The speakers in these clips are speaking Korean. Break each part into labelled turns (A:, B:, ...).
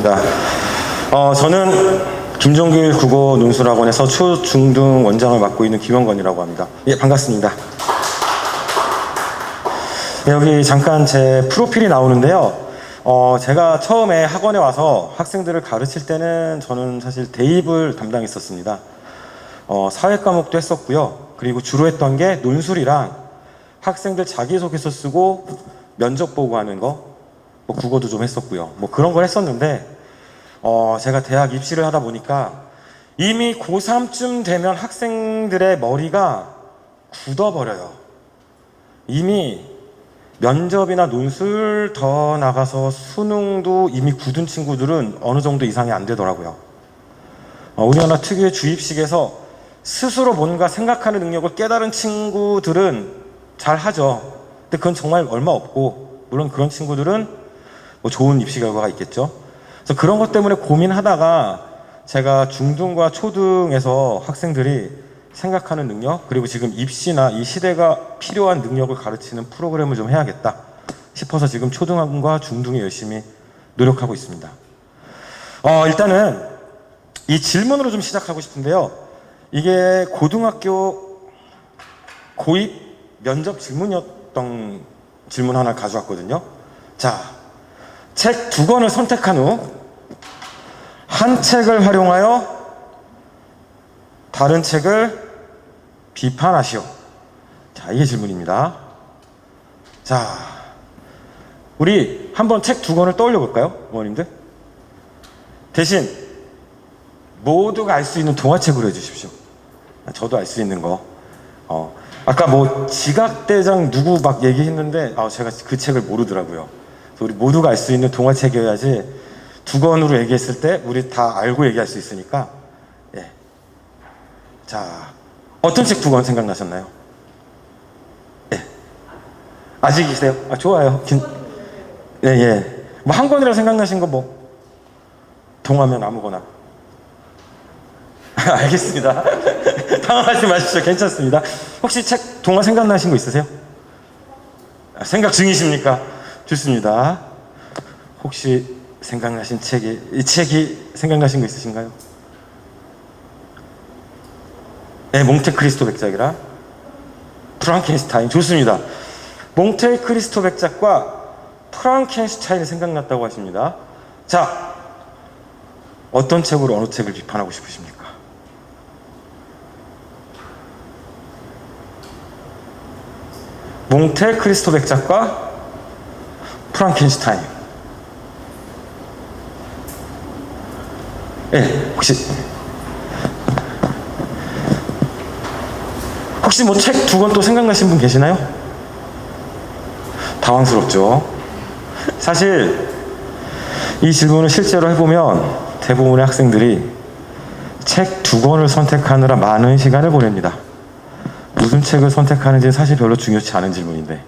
A: 반갑습니다. 저는 김종길 국어 논술학원에서 초, 중, 등 원장을 맡고 있는 김영건이라고 합니다. 예, 반갑습니다. 여기 잠깐 제 프로필이 나오는데요. 제가 처음에 학원에 와서 학생들을 가르칠 때는 저는 사실 대입을 담당했었습니다. 사회 과목도 했었고요. 그리고 주로 했던 게 논술이랑 학생들 자기소개서 쓰고 면접 보고 하는 거, 뭐 국어도 좀 했었고요. 뭐 그런 걸 했었는데 제가 대학 입시를 하다 보니까 이미 고3쯤 되면 학생들의 머리가 굳어버려요. 이미 면접이나 논술 더 나가서 수능도 이미 굳은 친구들은 어느 정도 이상이 안 되더라고요. 우리나라 특유의 주입식에서 스스로 뭔가 생각하는 능력을 깨달은 친구들은 잘 하죠. 근데 그건 정말 얼마 없고, 물론 그런 친구들은 뭐 좋은 입시 결과가 있겠죠. 그래서 그런 것 때문에 고민하다가 제가 중등과 초등에서 학생들이 생각하는 능력, 그리고 지금 입시나 이 시대가 필요한 능력을 가르치는 프로그램을 좀 해야겠다 싶어서 지금 초등학과 중등에 열심히 노력하고 있습니다. 일단은 이 질문으로 좀 시작하고 싶은데요. 이게 고등학교 고입 면접 질문이었던 질문 하나 가져왔거든요. 자, 책 2권을 선택한 후 한 책을 활용하여 다른 책을 비판하시오. 자, 이게 질문입니다. 자, 우리 한번 책 2권을 떠올려 볼까요, 어머님들? 대신 모두가 알 수 있는 동화책으로 해주십시오. 저도 알 수 있는 거. 아까 뭐 지각대장 누구 막 얘기했는데 제가 그 책을 모르더라고요. 그래서 우리 모두가 알 수 있는 동화책이어야지 2권으로 얘기했을 때 우리 다 알고 얘기할 수 있으니까. 예. 자, 어떤 책 2권 생각나셨나요? 예. 아직이세요? 좋아요. 예, 예. 뭐 한 권이라 생각나신 거 뭐 동화면 아무거나. 알겠습니다. 당황하지 마십시오. 괜찮습니다. 혹시 책 동화 생각나신 거 있으세요? 생각 중이십니까? 좋습니다. 혹시 생각나신 이 책이 생각나신 거 있으신가요? 네, 몽테크리스토 백작이라 프랑켄슈타인. 좋습니다. 몽테크리스토 백작과 프랑켄슈타인이 생각났다고 하십니다. 자, 어떤 책으로 어느 책을 비판하고 싶으십니까? 몽테크리스토 백작과 프랑켄슈타인. 예, 혹시 뭐 책 2권 또 생각나신 분 계시나요? 당황스럽죠. 사실 이 질문을 실제로 해보면 대부분의 학생들이 책 2권을 선택하느라 많은 시간을 보냅니다. 무슨 책을 선택하는지는 사실 별로 중요치 않은 질문인데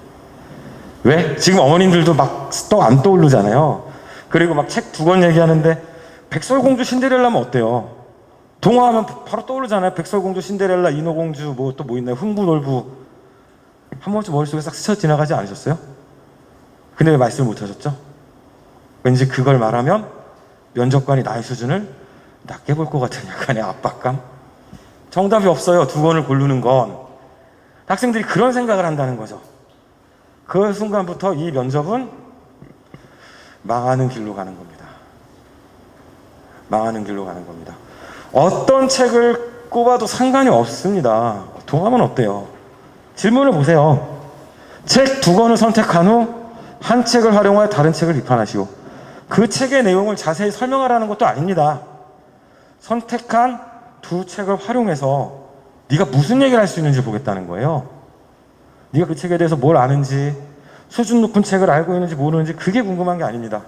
A: 왜? 지금 어머님들도 막 또 안 떠오르잖아요. 그리고 막 책 2권 얘기하는데 백설공주 신데렐라면 어때요? 동화하면 바로 떠오르잖아요. 백설공주 신데렐라, 인어공주, 뭐 또 뭐 있나요? 흥부놀부. 한 번쯤 머릿속에 싹 스쳐 지나가지 않으셨어요? 근데 왜 말씀을 못 하셨죠? 왠지 그걸 말하면 면접관이 나의 수준을 낮게 볼 것 같은 약간의 압박감? 정답이 없어요. 2권을 고르는 건. 학생들이 그런 생각을 한다는 거죠. 그 순간부터 이 면접은 망하는 길로 가는 겁니다. 망하는 길로 가는 겁니다. 어떤 책을 꼽아도 상관이 없습니다. 동화면 어때요? 질문을 보세요. 책 2권을 선택한 후 한 책을 활용하여 다른 책을 비판하시오. 그 책의 내용을 자세히 설명하라는 것도 아닙니다. 선택한 2 책을 활용해서 네가 무슨 얘기를 할 수 있는지 보겠다는 거예요. 네가 그 책에 대해서 뭘 아는지, 수준 높은 책을 알고 있는지 모르는지 그게 궁금한 게 아닙니다.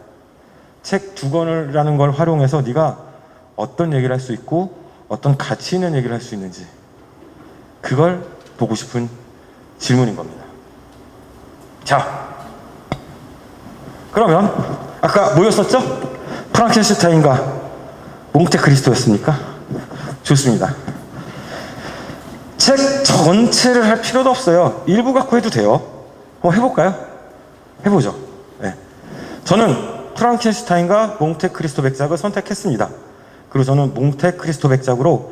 A: 책 2권이라는 걸 활용해서 네가 어떤 얘기를 할 수 있고 어떤 가치 있는 얘기를 할 수 있는지 그걸 보고 싶은 질문인 겁니다. 자, 그러면 아까 뭐였었죠? 프랑켄슈타인과 몽테크리스토였습니까? 좋습니다. 책 전체를 할 필요도 없어요. 일부 갖고 해도 돼요. 한번 해볼까요? 해보죠. 네. 저는 프랑켄슈타인과 몽테크리스토 백작을 선택했습니다. 그리고 저는 몽테크리스토 백작으로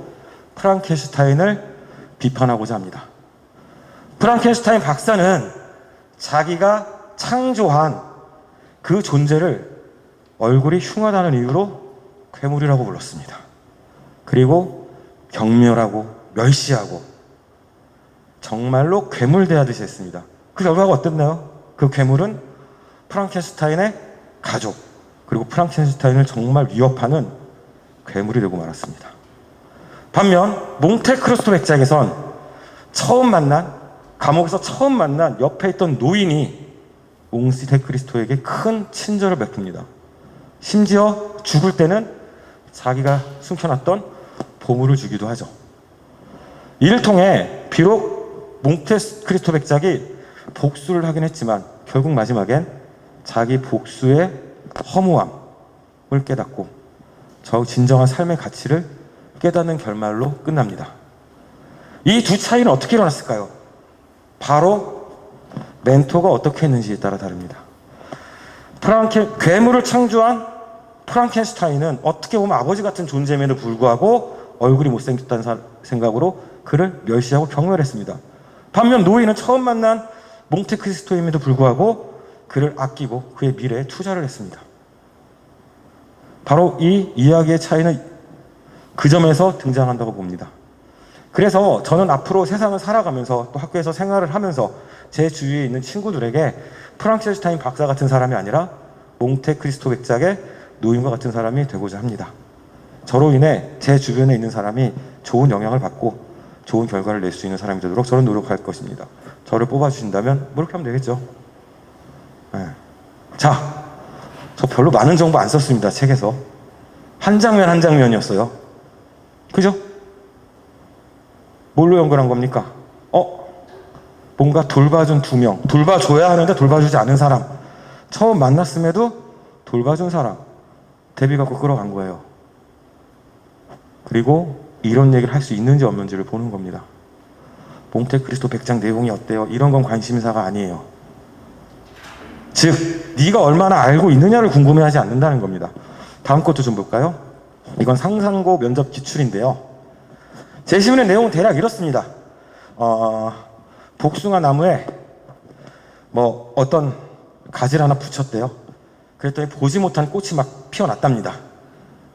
A: 프랑켄슈타인을 비판하고자 합니다. 프랑켄슈타인 박사는 자기가 창조한 그 존재를 얼굴이 흉하다는 이유로 괴물이라고 불렀습니다. 그리고 경멸하고 멸시하고 정말로 괴물 대하듯이 했습니다. 그 결과가 어땠나요? 그 괴물은 프랑켄슈타인의 가족, 그리고 프랑켄슈타인을 정말 위협하는 괴물이 되고 말았습니다. 반면 몽테크리스토 백작에선 감옥에서 처음 만난 옆에 있던 노인이 몽테크리스토에게 큰 친절을 베풉니다. 심지어 죽을 때는 자기가 숨겨놨던 보물을 주기도 하죠. 이를 통해 비록 몽테크리스토 백작이 복수를 하긴 했지만 결국 마지막엔 자기 복수의 허무함을 깨닫고 저 진정한 삶의 가치를 깨닫는 결말로 끝납니다. 이 두 차이는 어떻게 일어났을까요? 바로 멘토가 어떻게 했는지에 따라 다릅니다. 괴물을 창조한 프랑켄슈타인은 어떻게 보면 아버지 같은 존재임에도 불구하고 얼굴이 못생겼다는 생각으로 그를 멸시하고 경멸했습니다. 반면 노인은 처음 만난 몽테크리스토임에도 불구하고 그를 아끼고 그의 미래에 투자를 했습니다. 바로 이 이야기의 차이는 그 점에서 등장한다고 봅니다. 그래서 저는 앞으로 세상을 살아가면서 또 학교에서 생활을 하면서 제 주위에 있는 친구들에게 프랑켄슈타인 박사 같은 사람이 아니라 몽테크리스토 백작의 노인과 같은 사람이 되고자 합니다. 저로 인해 제 주변에 있는 사람이 좋은 영향을 받고 좋은 결과를 낼 수 있는 사람이 되도록 저는 노력할 것입니다. 저를 뽑아주신다면 뭐 이렇게 하면 되겠죠. 네. 자, 저 별로 많은 정보 안 썼습니다. 책에서. 한 장면 한 장면이었어요. 그죠? 뭘로 연결한 겁니까? 뭔가 돌봐준 두 명. 돌봐줘야 하는데 돌봐주지 않은 사람. 처음 만났음에도 돌봐준 사람. 대비 갖고 끌어간 거예요. 그리고 이런 얘기를 할 수 있는지 없는지를 보는 겁니다. 몽테크리스토 백작 내용이 어때요? 이런 건 관심사가 아니에요. 즉, 네가 얼마나 알고 있느냐를 궁금해하지 않는다는 겁니다. 다음 것도 좀 볼까요? 이건 상상고 면접 기출인데요. 제시문의 내용은 대략 이렇습니다. 복숭아 나무에 어떤 가지를 하나 붙였대요. 그랬더니 보지 못한 꽃이 막 피어났답니다.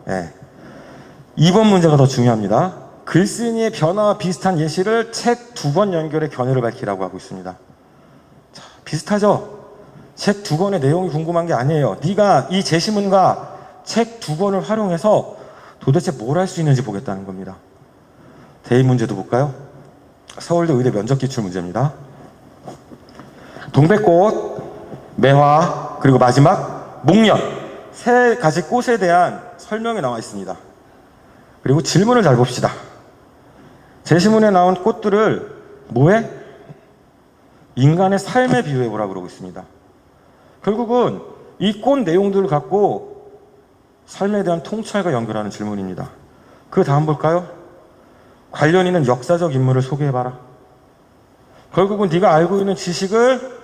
A: 예. 2번 문제가 더 중요합니다. 글쓴이의 변화와 비슷한 예시를 책 2권 연결해 견해를 밝히라고 하고 있습니다. 자, 비슷하죠? 책 2권의 내용이 궁금한 게 아니에요. 네가 이 제시문과 책 2권을 활용해서 도대체 뭘 할 수 있는지 보겠다는 겁니다. 대입 문제도 볼까요? 서울대 의대 면접 기출 문제입니다. 동백꽃, 매화, 그리고 마지막 목련, 세 가지 꽃에 대한 설명이 나와 있습니다. 그리고 질문을 잘 봅시다. 제시문에 나온 꽃들을 뭐에? 인간의 삶에 비유해 보라고 그러고 있습니다. 결국은 이 꽃 내용들을 갖고 삶에 대한 통찰과 연결하는 질문입니다. 그 다음 볼까요? 관련 있는 역사적 인물을 소개해봐라. 결국은 네가 알고 있는 지식을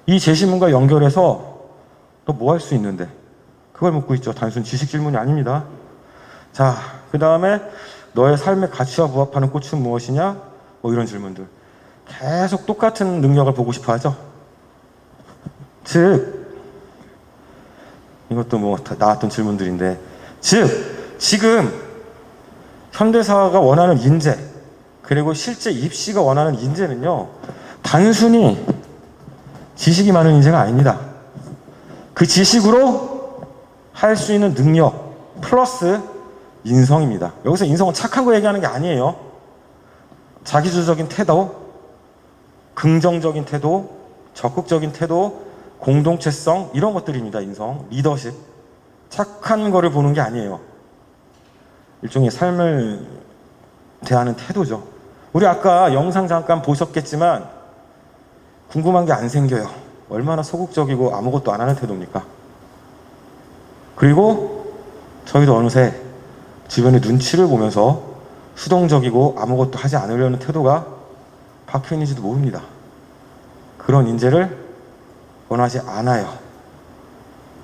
A: 이 제시문과 연결해서 너 뭐 할 수 있는데, 그걸 묻고 있죠. 단순 지식 질문이 아닙니다. 자, 그 다음에 너의 삶의 가치와 부합하는 꽃은 무엇이냐? 이런 질문들. 계속 똑같은 능력을 보고 싶어 하죠. 즉, 이것도 나왔던 질문들인데, 즉, 지금 현대사가 원하는 인재, 그리고 실제 입시가 원하는 인재는요, 단순히 지식이 많은 인재가 아닙니다. 그 지식으로 할 수 있는 능력 플러스 인성입니다. 여기서 인성은 착한 거 얘기하는 게 아니에요. 자기주도적인 태도, 긍정적인 태도, 적극적인 태도, 공동체성, 이런 것들입니다. 인성, 리더십. 착한 거를 보는 게 아니에요. 일종의 삶을 대하는 태도죠. 우리 아까 영상 잠깐 보셨겠지만 궁금한 게 안 생겨요. 얼마나 소극적이고 아무것도 안 하는 태도입니까? 그리고 저희도 어느새 주변의 눈치를 보면서 수동적이고 아무것도 하지 않으려는 태도가 박혀 있는지도 모릅니다. 그런 인재를 원하지 않아요.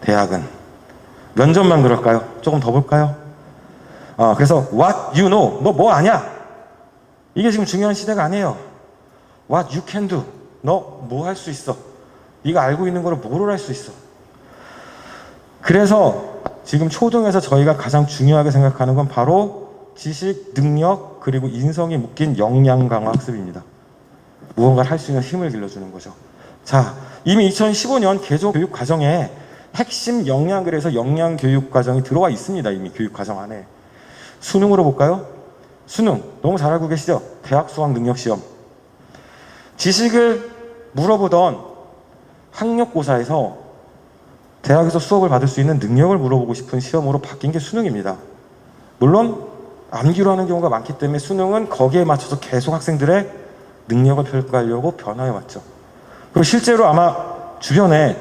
A: 대학은. 면접만 그럴까요? 조금 더 볼까요? 그래서 what you know, 너 뭐 아냐? 이게 지금 중요한 시대가 아니에요. What you can do, 너 뭐 할 수 있어? 네가 알고 있는 거를 뭐로 할 수 있어? 그래서 지금 초등에서 저희가 가장 중요하게 생각하는 건 바로 지식, 능력, 그리고 인성이 묶인 역량 강화 학습입니다. 무언가를 할 수 있는 힘을 길러주는 거죠. 자, 이미 2015년 개조 교육 과정에 핵심 역량, 그래서 역량 교육 과정이 들어와 있습니다. 이미 교육 과정 안에. 수능으로 볼까요? 수능 너무 잘 알고 계시죠? 대학 수학 능력 시험. 지식을 물어보던 학력고사에서 대학에서 수업을 받을 수 있는 능력을 물어보고 싶은 시험으로 바뀐 게 수능입니다. 물론 암기로 하는 경우가 많기 때문에 수능은 거기에 맞춰서 계속 학생들의 능력을 평가하려고 변화해 왔죠. 그리고 실제로 아마 주변에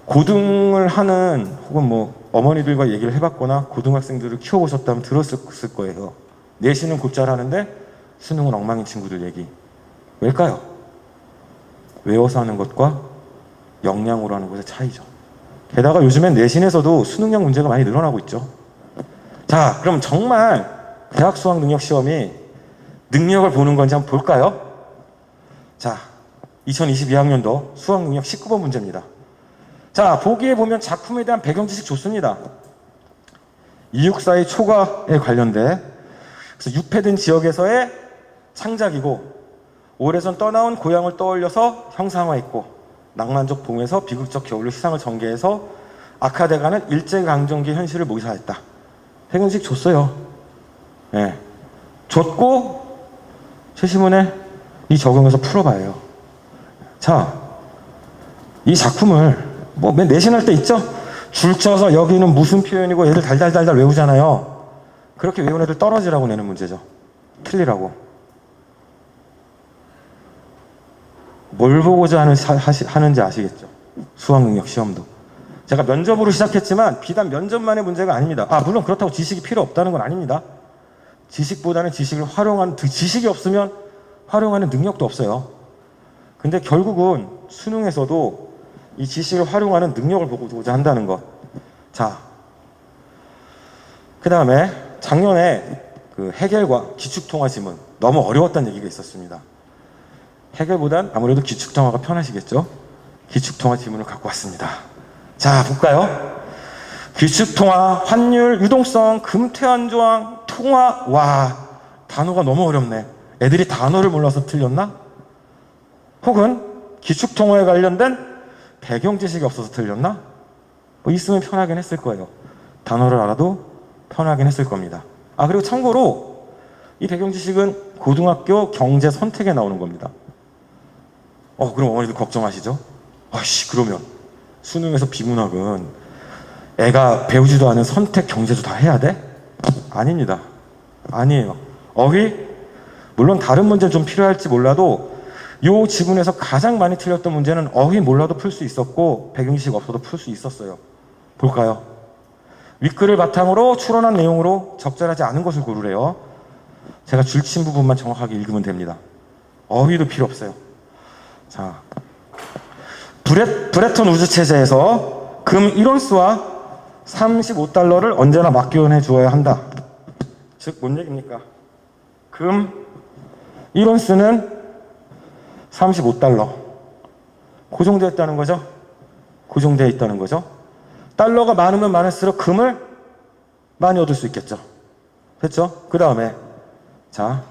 A: 고등을 하는 혹은 뭐 어머니들과 얘기를 해봤거나 고등학생들을 키워보셨다면 들었을 거예요. 내신은 곧잘 하는데 수능은 엉망인 친구들 얘기. 왜일까요? 외워서 하는 것과 역량으로 하는 것의 차이죠. 게다가 요즘엔 내신에서도 수능형 문제가 많이 늘어나고 있죠. 자, 그럼 정말 대학 수학 능력 시험이 능력을 보는 건지 한번 볼까요? 자, 2022학년도 수학 능력 19번 문제입니다. 자, 보기에 보면 작품에 대한 배경 지식 좋습니다. 이육사의 초가에 관련돼 그래서 유폐된 지역에서의 창작이고 오래전 떠나온 고향을 떠올려서 형상화했고 낭만적 봄에서 비극적 겨울로 시상을 전개해서 악화돼가는 일제강점기 현실을 묘사했다. 배경 지식 줬어요. 네. 줬고 최시문에 이 적용해서 풀어봐요. 자, 이 작품을 맨 내신할 때 있죠? 줄 쳐서 여기는 무슨 표현이고 얘들 달달달달 외우잖아요. 그렇게 외운 애들 떨어지라고 내는 문제죠. 틀리라고. 뭘 보고자 하는지 아시겠죠? 수학능력 시험도. 제가 면접으로 시작했지만 비단 면접만의 문제가 아닙니다. 물론 그렇다고 지식이 필요 없다는 건 아닙니다. 지식보다는 지식을 활용하는, 지식이 없으면 활용하는 능력도 없어요. 근데 결국은 수능에서도 이 지식을 활용하는 능력을 보고자 한다는 것. 자, 그 다음에 작년에 그 해겔과 기축통화 지문 너무 어려웠다는 얘기가 있었습니다. 해겔보단 아무래도 기축통화가 편하시겠죠? 기축통화 지문을 갖고 왔습니다. 자, 볼까요? 기축통화, 환율, 유동성, 금태환조항, 통화. 와, 단어가 너무 어렵네. 애들이 단어를 몰라서 틀렸나? 혹은 기축통화에 관련된 배경 지식이 없어서 틀렸나? 있으면 편하긴 했을 거예요. 단어를 알아도 편하긴 했을 겁니다. 그리고 참고로 이 배경 지식은 고등학교 경제 선택에 나오는 겁니다. 그럼 어머니들 걱정하시죠? 그러면 수능에서 비문학은 애가 배우지도 않은 선택 경제도 다 해야 돼? 아닙니다. 아니에요. 어휘? 물론 다른 문제는 좀 필요할지 몰라도 요 지문에서 가장 많이 틀렸던 문제는 어휘 몰라도 풀 수 있었고 배경지식 없어도 풀 수 있었어요. 볼까요? 윗글을 바탕으로 추론한 내용으로 적절하지 않은 것을 고르래요. 제가 줄친 부분만 정확하게 읽으면 됩니다. 어휘도 필요 없어요. 자, 브레턴 우주 체제에서 금 1온스와 35달러를 언제나 맞교환해 주어야 한다. 즉, 뭔 얘기입니까? 금 1온스는 35달러. 고정되어 있다는 거죠? 고정되어 있다는 거죠? 달러가 많으면 많을수록 금을 많이 얻을 수 있겠죠. 됐죠? 그 다음에, 자,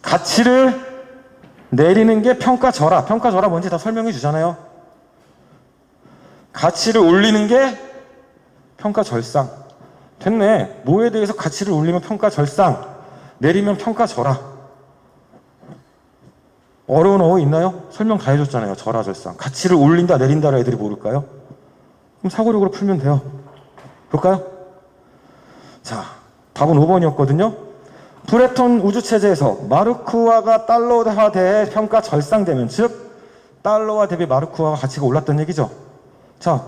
A: 가치를 내리는 게 평가절하. 평가절하 뭔지 다 설명해 주잖아요. 가치를 올리는 게 평가절상. 됐네. 뭐에 대해서 가치를 올리면 평가절상, 내리면 평가절하. 어려운 어휘 있나요? 설명 다 해줬잖아요. 절하절상. 가치를 올린다, 내린다를 애들이 모를까요? 그럼 사고력으로 풀면 돼요. 볼까요? 자, 답은 5번이었거든요. 브레턴 우주체제에서 마르크화가 달러화 대해 평가 절상되면, 즉 달러화 대비 마르크화가 가치가 올랐다는 얘기죠. 자,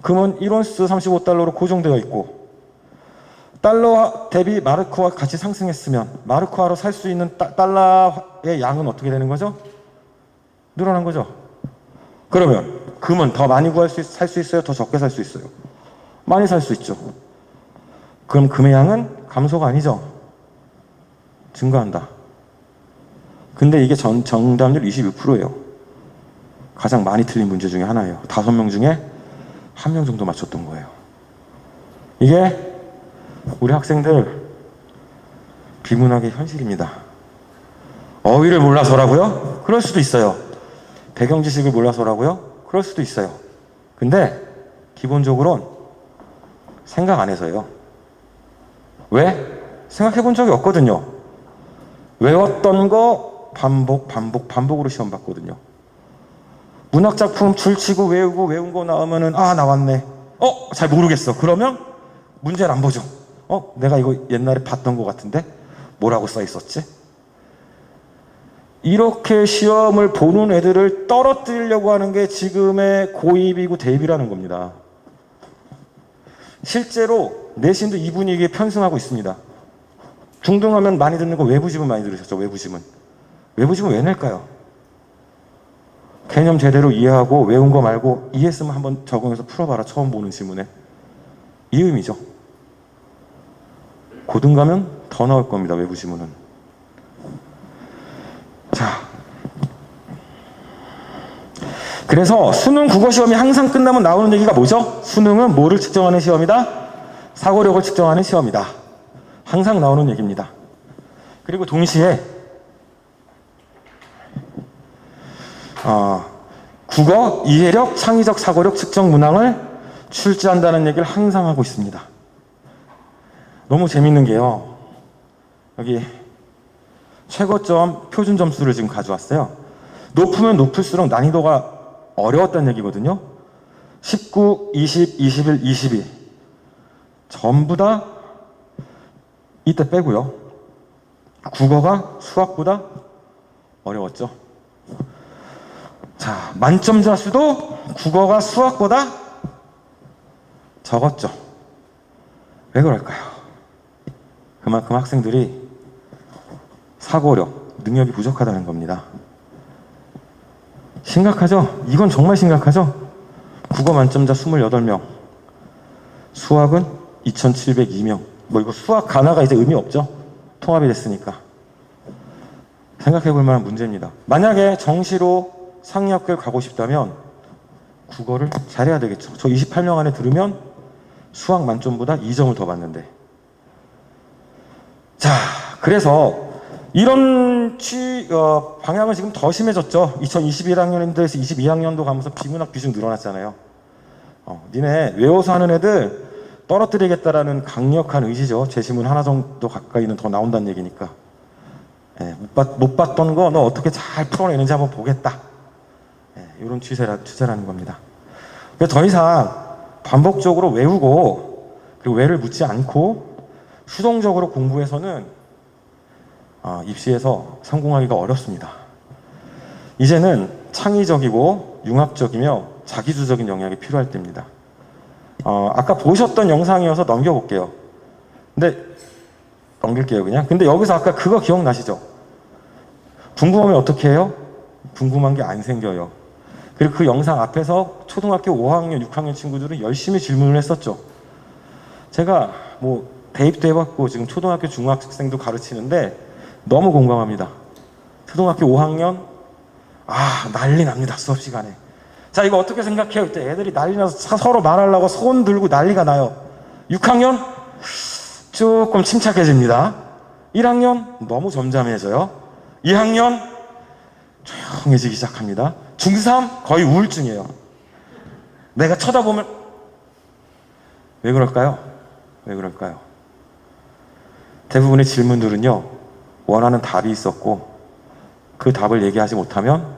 A: 금은 1온스 35달러로 고정되어 있고 달러화 대비 마르크화 가치 상승했으면 마르크화로 살 수 있는 달러의 양은 어떻게 되는 거죠? 늘어난 거죠. 그러면 금은 더 많이 살 수 있어요? 더 적게 살 수 있어요? 많이 살 수 있죠. 그럼 금의 양은 감소가 아니죠. 증가한다. 근데 이게 정답률 26%예요. 가장 많이 틀린 문제 중에 하나예요. 5명 중에 1명 정도 맞췄던 거예요. 이게 우리 학생들 비문학의 현실입니다. 어휘를 몰라서라고요? 그럴 수도 있어요. 배경 지식을 몰라서라고요? 그럴 수도 있어요. 근데 기본적으로는 생각 안 해서요. 왜? 생각해 본 적이 없거든요. 외웠던 거 반복으로 시험 봤거든요. 문학작품 줄치고 외운 거 나오면은 나왔네. 잘 모르겠어. 그러면 문제를 안 보죠. 내가 이거 옛날에 봤던 것 같은데 뭐라고 써 있었지? 이렇게 시험을 보는 애들을 떨어뜨리려고 하는 게 지금의 고입이고 대입이라는 겁니다. 실제로 내신도 이 분위기에 편승하고 있습니다. 중등하면 많이 듣는 거 외부지문 많이 들으셨죠? 외부지문 왜 낼까요? 개념 제대로 이해하고 외운 거 말고 이해했으면 한번 적용해서 풀어봐라. 처음 보는 지문에. 이 의미죠. 고등 가면 더 나올 겁니다. 외부지문은. 자, 그래서 수능 국어 시험이 항상 끝나면 나오는 얘기가 뭐죠? 수능은 뭐를 측정하는 시험이다? 사고력을 측정하는 시험이다. 항상 나오는 얘기입니다. 그리고 동시에 국어, 이해력, 창의적 사고력 측정 문항을 출제한다는 얘기를 항상 하고 있습니다. 너무 재밌는 게요. 여기 최고점 표준 점수를 지금 가져왔어요. 높으면 높을수록 난이도가 어려웠다는 얘기거든요. 19, 20, 21, 22 전부 다 이때 빼고요. 국어가 수학보다 어려웠죠. 자, 만점자 수도 국어가 수학보다 적었죠. 왜 그럴까요? 그만큼 학생들이 사고력, 능력이 부족하다는 겁니다. 심각하죠? 이건 정말 심각하죠? 국어 만점자 28명, 수학은 2,702명. 이거 수학 가나가 이제 의미 없죠? 통합이 됐으니까. 생각해 볼 만한 문제입니다. 만약에 정시로 상위학교에 가고 싶다면 국어를 잘해야 되겠죠. 저 28명 안에 들으면 수학 만점보다 2점을 더 받는데. 자, 그래서 이런 방향은 지금 더 심해졌죠. 2021학년도에서 22학년도 가면서 비문학 비중 늘어났잖아요. 니네 외워서 하는 애들 떨어뜨리겠다라는 강력한 의지죠. 제시문 하나 정도 가까이는 더 나온다는 얘기니까. 못 봤던 거 너 어떻게 잘 풀어내는지 한번 보겠다. 이런 추세라는 겁니다. 더 이상 반복적으로 외우고 그리고 왜를 묻지 않고 수동적으로 공부해서는 입시에서 성공하기가 어렵습니다. 이제는 창의적이고 융합적이며 자기주적인 영역이 필요할 때입니다. 아까 보셨던 영상이어서 넘겨볼게요. 근데 넘길게요 그냥. 근데 여기서 아까 그거 기억나시죠? 궁금하면 어떻게 해요? 궁금한 게 안 생겨요. 그리고 그 영상 앞에서 초등학교 5학년, 6학년 친구들은 열심히 질문을 했었죠. 제가 대입도 해봤고 지금 초등학교 중학생도 가르치는데 너무 공감합니다. 초등학교 5학년 난리 납니다. 수업 시간에. 자, 이거 어떻게 생각해요? 이때 애들이 난리 나서 서로 말하려고 손 들고 난리가 나요. 6학년 조금 침착해집니다. 1학년 너무 점잖해져요. 2학년 조용해지기 시작합니다. 중3 거의 우울증이에요. 내가 쳐다보면 왜 그럴까요? 대부분의 질문들은요, 원하는 답이 있었고 그 답을 얘기하지 못하면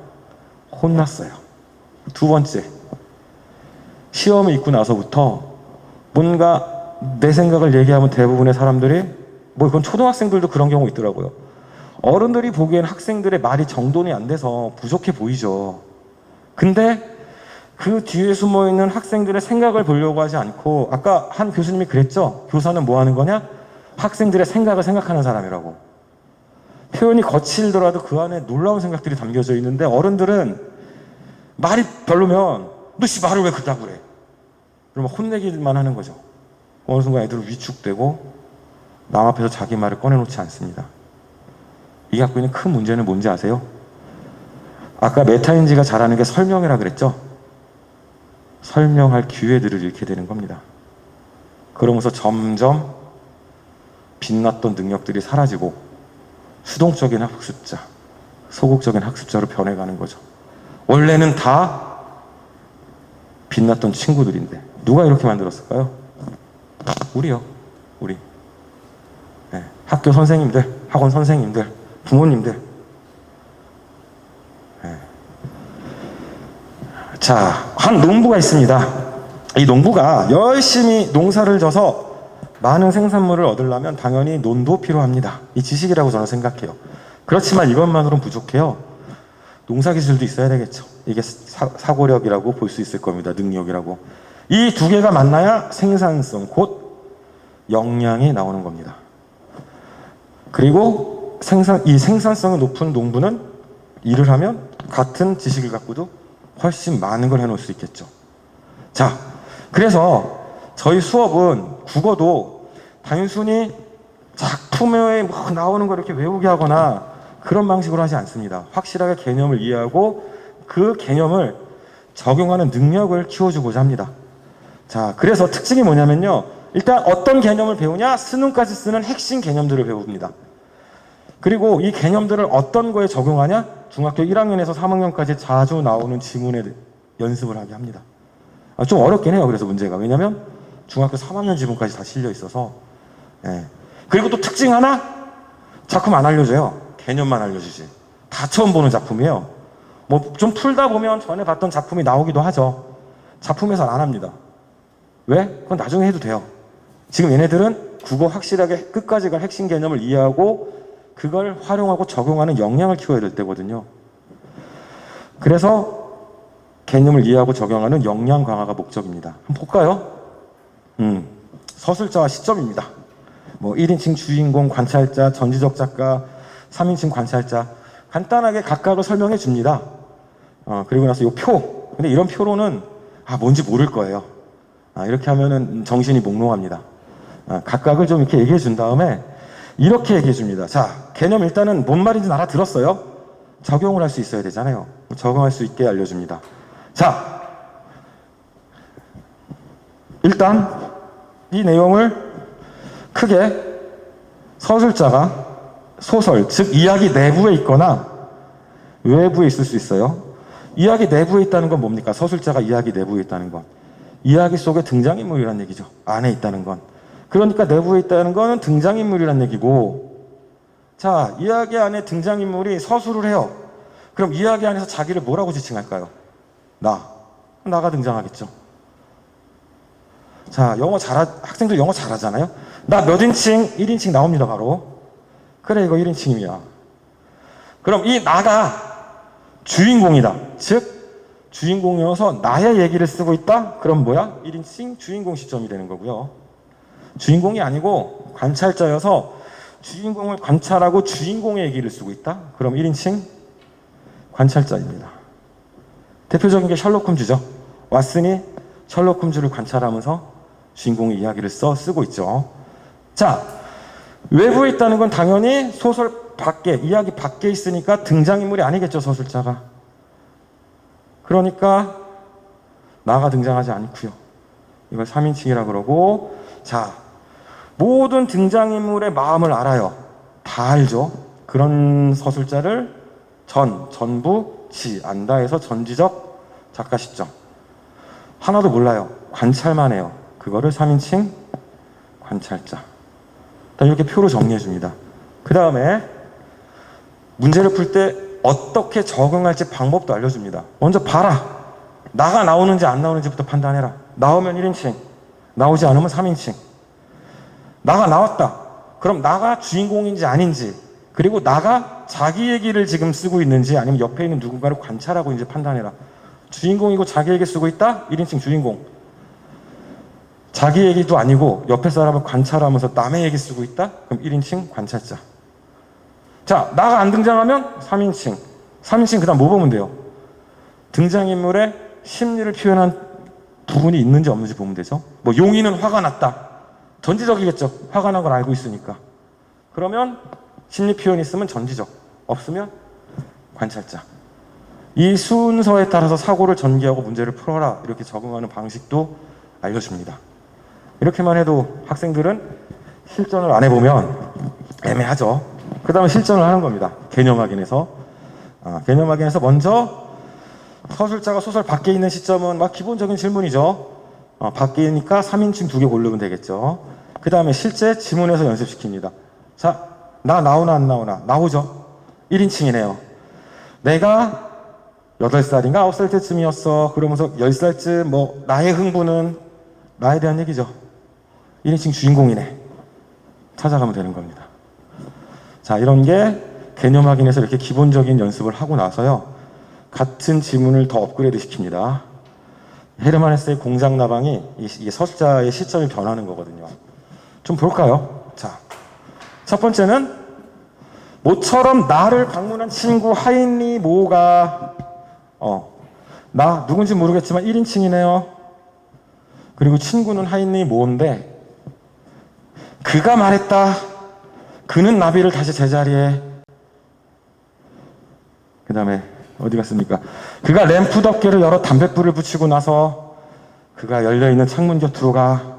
A: 혼났어요. 두 번째, 시험을 있고 나서부터 뭔가 내 생각을 얘기하면 대부분의 사람들이 그건 초등학생들도 그런 경우 있더라고요. 어른들이 보기엔 학생들의 말이 정돈이 안 돼서 부족해 보이죠. 근데 그 뒤에 숨어있는 학생들의 생각을 보려고 하지 않고, 아까 한 교수님이 그랬죠. 교사는 뭐 하는 거냐? 학생들의 생각을 생각하는 사람이라고. 표현이 거칠더라도 그 안에 놀라운 생각들이 담겨져 있는데, 어른들은 말이 별로면 너 씨 말을 왜 그따구 그래? 그러면 혼내기만 하는 거죠. 어느 순간 애들은 위축되고 남 앞에서 자기 말을 꺼내놓지 않습니다. 이게 갖고 있는 큰 문제는 뭔지 아세요? 아까 메타인지가 잘하는 게 설명이라 그랬죠? 설명할 기회들을 잃게 되는 겁니다. 그러면서 점점 빛났던 능력들이 사라지고 수동적인 학습자, 소극적인 학습자로 변해가는 거죠. 원래는 다 빛났던 친구들인데 누가 이렇게 만들었을까요? 우리요. 우리. 네. 학교 선생님들, 학원 선생님들, 부모님들. 네. 자, 한 농부가 있습니다. 이 농부가 열심히 농사를 져서 많은 생산물을 얻으려면 당연히 논도 필요합니다. 이 지식이라고 저는 생각해요. 그렇지만 이것만으로는 부족해요. 농사기술도 있어야 되겠죠. 이게 사고력이라고 볼 수 있을 겁니다. 능력이라고. 이 두 개가 만나야 생산성, 곧 역량이 나오는 겁니다. 그리고 이 생산성이 높은 농부는 일을 하면 같은 지식을 갖고도 훨씬 많은 걸 해놓을 수 있겠죠. 자, 그래서 저희 수업은 국어도 단순히 작품에 뭐 나오는 걸 이렇게 외우게 하거나 그런 방식으로 하지 않습니다. 확실하게 개념을 이해하고 그 개념을 적용하는 능력을 키워주고자 합니다. 자, 그래서 특징이 뭐냐면요. 일단 어떤 개념을 배우냐? 수능까지 쓰는 핵심 개념들을 배웁니다. 그리고 이 개념들을 어떤 거에 적용하냐? 중학교 1학년에서 3학년까지 자주 나오는 지문에 연습을 하게 합니다. 좀 어렵긴 해요. 그래서 문제가. 왜냐면 중학교 3학년 지문까지 다 실려 있어서. 예. 그리고 또 특징 하나? 작품 안 알려줘요. 개념만 알려주지. 다 처음 보는 작품이에요. 뭐 좀 풀다 보면 전에 봤던 작품이 나오기도 하죠. 작품에서는 안 합니다. 왜? 그건 나중에 해도 돼요. 지금 얘네들은 국어 확실하게 끝까지 갈 핵심 개념을 이해하고 그걸 활용하고 적용하는 역량을 키워야 될 때거든요. 그래서 개념을 이해하고 적용하는 역량 강화가 목적입니다. 한번 볼까요? 서술자와 시점입니다. 뭐 1인칭 주인공, 관찰자, 전지적 작가, 3인칭 관찰자 간단하게 각각을 설명해 줍니다. 그리고 나서 이 표. 근데 이런 표로는 뭔지 모를 거예요. 이렇게 하면은 정신이 몽롱합니다. 각각을 좀 이렇게 얘기해 준 다음에 이렇게 얘기해 줍니다. 자, 개념 일단은 뭔 말인지 알아들었어요? 적용을 할 수 있어야 되잖아요. 적용할 수 있게 알려줍니다. 자, 일단 이 내용을 크게 서술자가 소설, 즉 이야기 내부에 있거나 외부에 있을 수 있어요. 이야기 내부에 있다는 건 뭡니까? 서술자가 이야기 내부에 있다는 건 이야기 속에 등장인물이란 얘기죠. 안에 있다는 건. 그러니까 내부에 있다는 건 등장인물이란 얘기고, 자, 이야기 안에 등장인물이 서술을 해요. 그럼 이야기 안에서 자기를 뭐라고 지칭할까요? 나가 등장하겠죠. 자, 학생들 영어 잘하잖아요. 나 몇 인칭? 1인칭 나옵니다, 바로. 그래, 이거 1인칭이야. 그럼 이 나가 주인공이다. 즉, 주인공이어서 나의 얘기를 쓰고 있다? 그럼 뭐야? 1인칭 주인공 시점이 되는 거고요. 주인공이 아니고 관찰자여서 주인공을 관찰하고 주인공의 얘기를 쓰고 있다? 그럼 1인칭 관찰자입니다. 대표적인 게 셜록 홈즈죠. 왓슨이 셜록 홈즈를 관찰하면서 주인공의 이야기를 쓰고 있죠. 자, 외부에 있다는 건 당연히 소설 밖에, 이야기 밖에 있으니까 등장인물이 아니겠죠, 서술자가. 그러니까 나가 등장하지 않고요. 이걸 3인칭이라 그러고, 자, 모든 등장인물의 마음을 알아요. 다 알죠. 그런 서술자를 전부, 안다 해서 전지적 작가 시점. 하나도 몰라요. 관찰만 해요. 그거를 3인칭 관찰자. 이렇게 표로 정리해 줍니다. 그 다음에 문제를 풀 때 어떻게 적응할지 방법도 알려줍니다. 먼저 봐라. 나가 나오는지 안 나오는지부터 판단해라. 나오면 1인칭, 나오지 않으면 3인칭. 나가 나왔다. 그럼 나가 주인공인지 아닌지, 그리고 나가 자기 얘기를 지금 쓰고 있는지 아니면 옆에 있는 누군가를 관찰하고 있는지 판단해라. 주인공이고 자기 얘기 쓰고 있다? 1인칭 주인공. 자기 얘기도 아니고 옆에 사람을 관찰하면서 남의 얘기 쓰고 있다? 그럼 1인칭 관찰자. 자, 나가 안 등장하면 3인칭. 3인칭 그 다음 뭐 보면 돼요? 등장인물의 심리를 표현한 부분이 있는지 없는지 보면 되죠. 뭐 용인은 화가 났다. 전지적이겠죠. 화가 난 걸 알고 있으니까. 그러면 심리 표현이 있으면 전지적, 없으면 관찰자. 이 순서에 따라서 사고를 전개하고 문제를 풀어라, 이렇게 적응하는 방식도 알려줍니다. 이렇게만 해도 학생들은 실전을 안 해보면 애매하죠. 그 다음에 실전을 하는 겁니다. 개념 확인에서. 개념 확인에서 먼저 서술자가 소설 밖에 있는 시점은 막 기본적인 질문이죠. 밖이니까 3인칭 2개 고르면 되겠죠. 그 다음에 실제 지문에서 연습시킵니다. 자, 나 나오나 안 나오나? 나오죠. 1인칭이네요. 내가 8살인가 9살 때쯤이었어. 그러면서 10살쯤 뭐 나의 흥분은 나에 대한 얘기죠. 1인칭 주인공이네. 찾아가면 되는 겁니다. 자, 이런 게 개념 확인에서 이렇게 기본적인 연습을 하고 나서요. 같은 지문을 더 업그레이드 시킵니다. 헤르만 헤세의 공장 나방이 이게 서술자의 시점이 변하는 거거든요. 좀 볼까요? 자, 첫 번째는 모처럼 나를 방문한 친구 하인리 모가 나 누군지 모르겠지만 1인칭이네요. 그리고 친구는 하인리 모인데 그가 말했다. 그는 나비를 다시 제자리에. 그 다음에 어디 갔습니까? 그가 램프 덮개를 열어 담뱃불을 붙이고 나서 그가 열려있는 창문 곁으로 가.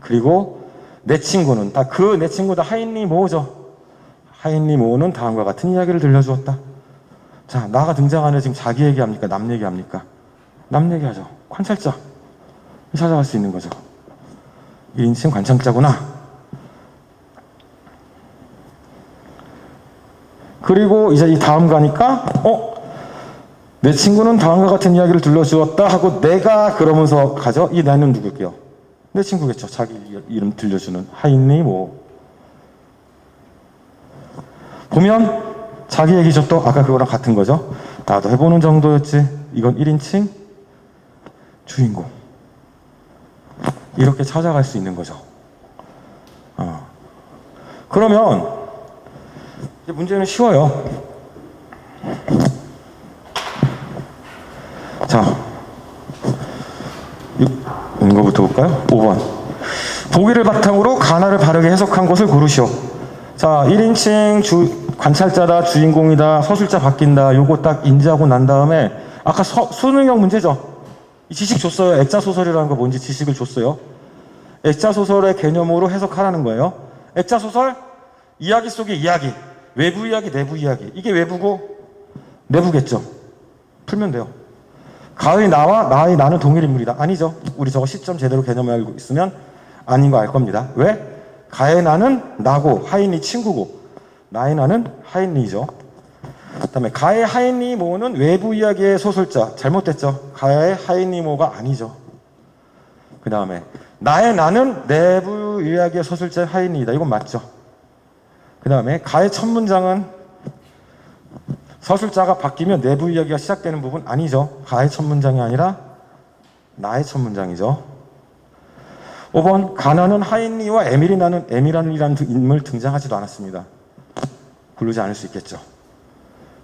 A: 그리고 내 친구는 내 친구다 하인리 모죠. 하인리 모는 다음과 같은 이야기를 들려주었다. 자, 나가 등장하는 지금 자기 얘기합니까? 남 얘기합니까? 남 얘기하죠. 관찰자. 찾아갈 수 있는 거죠. 1인칭 관찰자구나. 그리고 이제 이 다음 가니까 내 친구는 다음과 같은 이야기를 들려주었다 하고 내가 그러면서 가죠. 이 나는 누굴게요? 내 친구겠죠. 자기 이름 들려주는 하인리 모. 보면 자기 얘기죠. 또 아까 그거랑 같은 거죠. 나도 해보는 정도였지. 이건 1인칭 주인공. 이렇게 찾아갈 수 있는 거죠. 그러면 이제 문제는 쉬워요. 자, 이거부터 볼까요? 5번. 보기를 바탕으로 가나를 바르게 해석한 것을 고르시오. 자, 1인칭 관찰자다, 주인공이다, 서술자 바뀐다. 요거 딱 인지하고 난 다음에 아까 수능형 문제죠. 이 지식 줬어요. 액자소설이라는 거 뭔지 지식을 줬어요. 액자소설의 개념으로 해석하라는 거예요. 액자소설, 이야기 속의 이야기. 외부 이야기, 내부 이야기. 이게 외부고 내부겠죠. 풀면 돼요. 가의 나와 나의 나는 동일 인물이다. 아니죠. 우리 저거 시점 제대로 개념을 알고 있으면 아닌 거 알 겁니다. 왜? 가의 나는 나고 하인리 친구고 나의 나는 하인리죠. 그 다음에 가의 하인리 모는 외부 이야기의 소설자. 잘못됐죠. 가의 하인리 모가 아니죠. 그 다음에 나의 나는 내부 이야기의 소설자 하인리이다. 이건 맞죠. 그 다음에 가의 첫 문장은 서술자가 바뀌면 내부 이야기가 시작되는 부분 아니죠. 가의 첫 문장이 아니라 나의 첫 문장이죠. 5번 가나는 하인리와 에밀이라는 인물 등장하지도 않았습니다. 고르지 않을 수 있겠죠.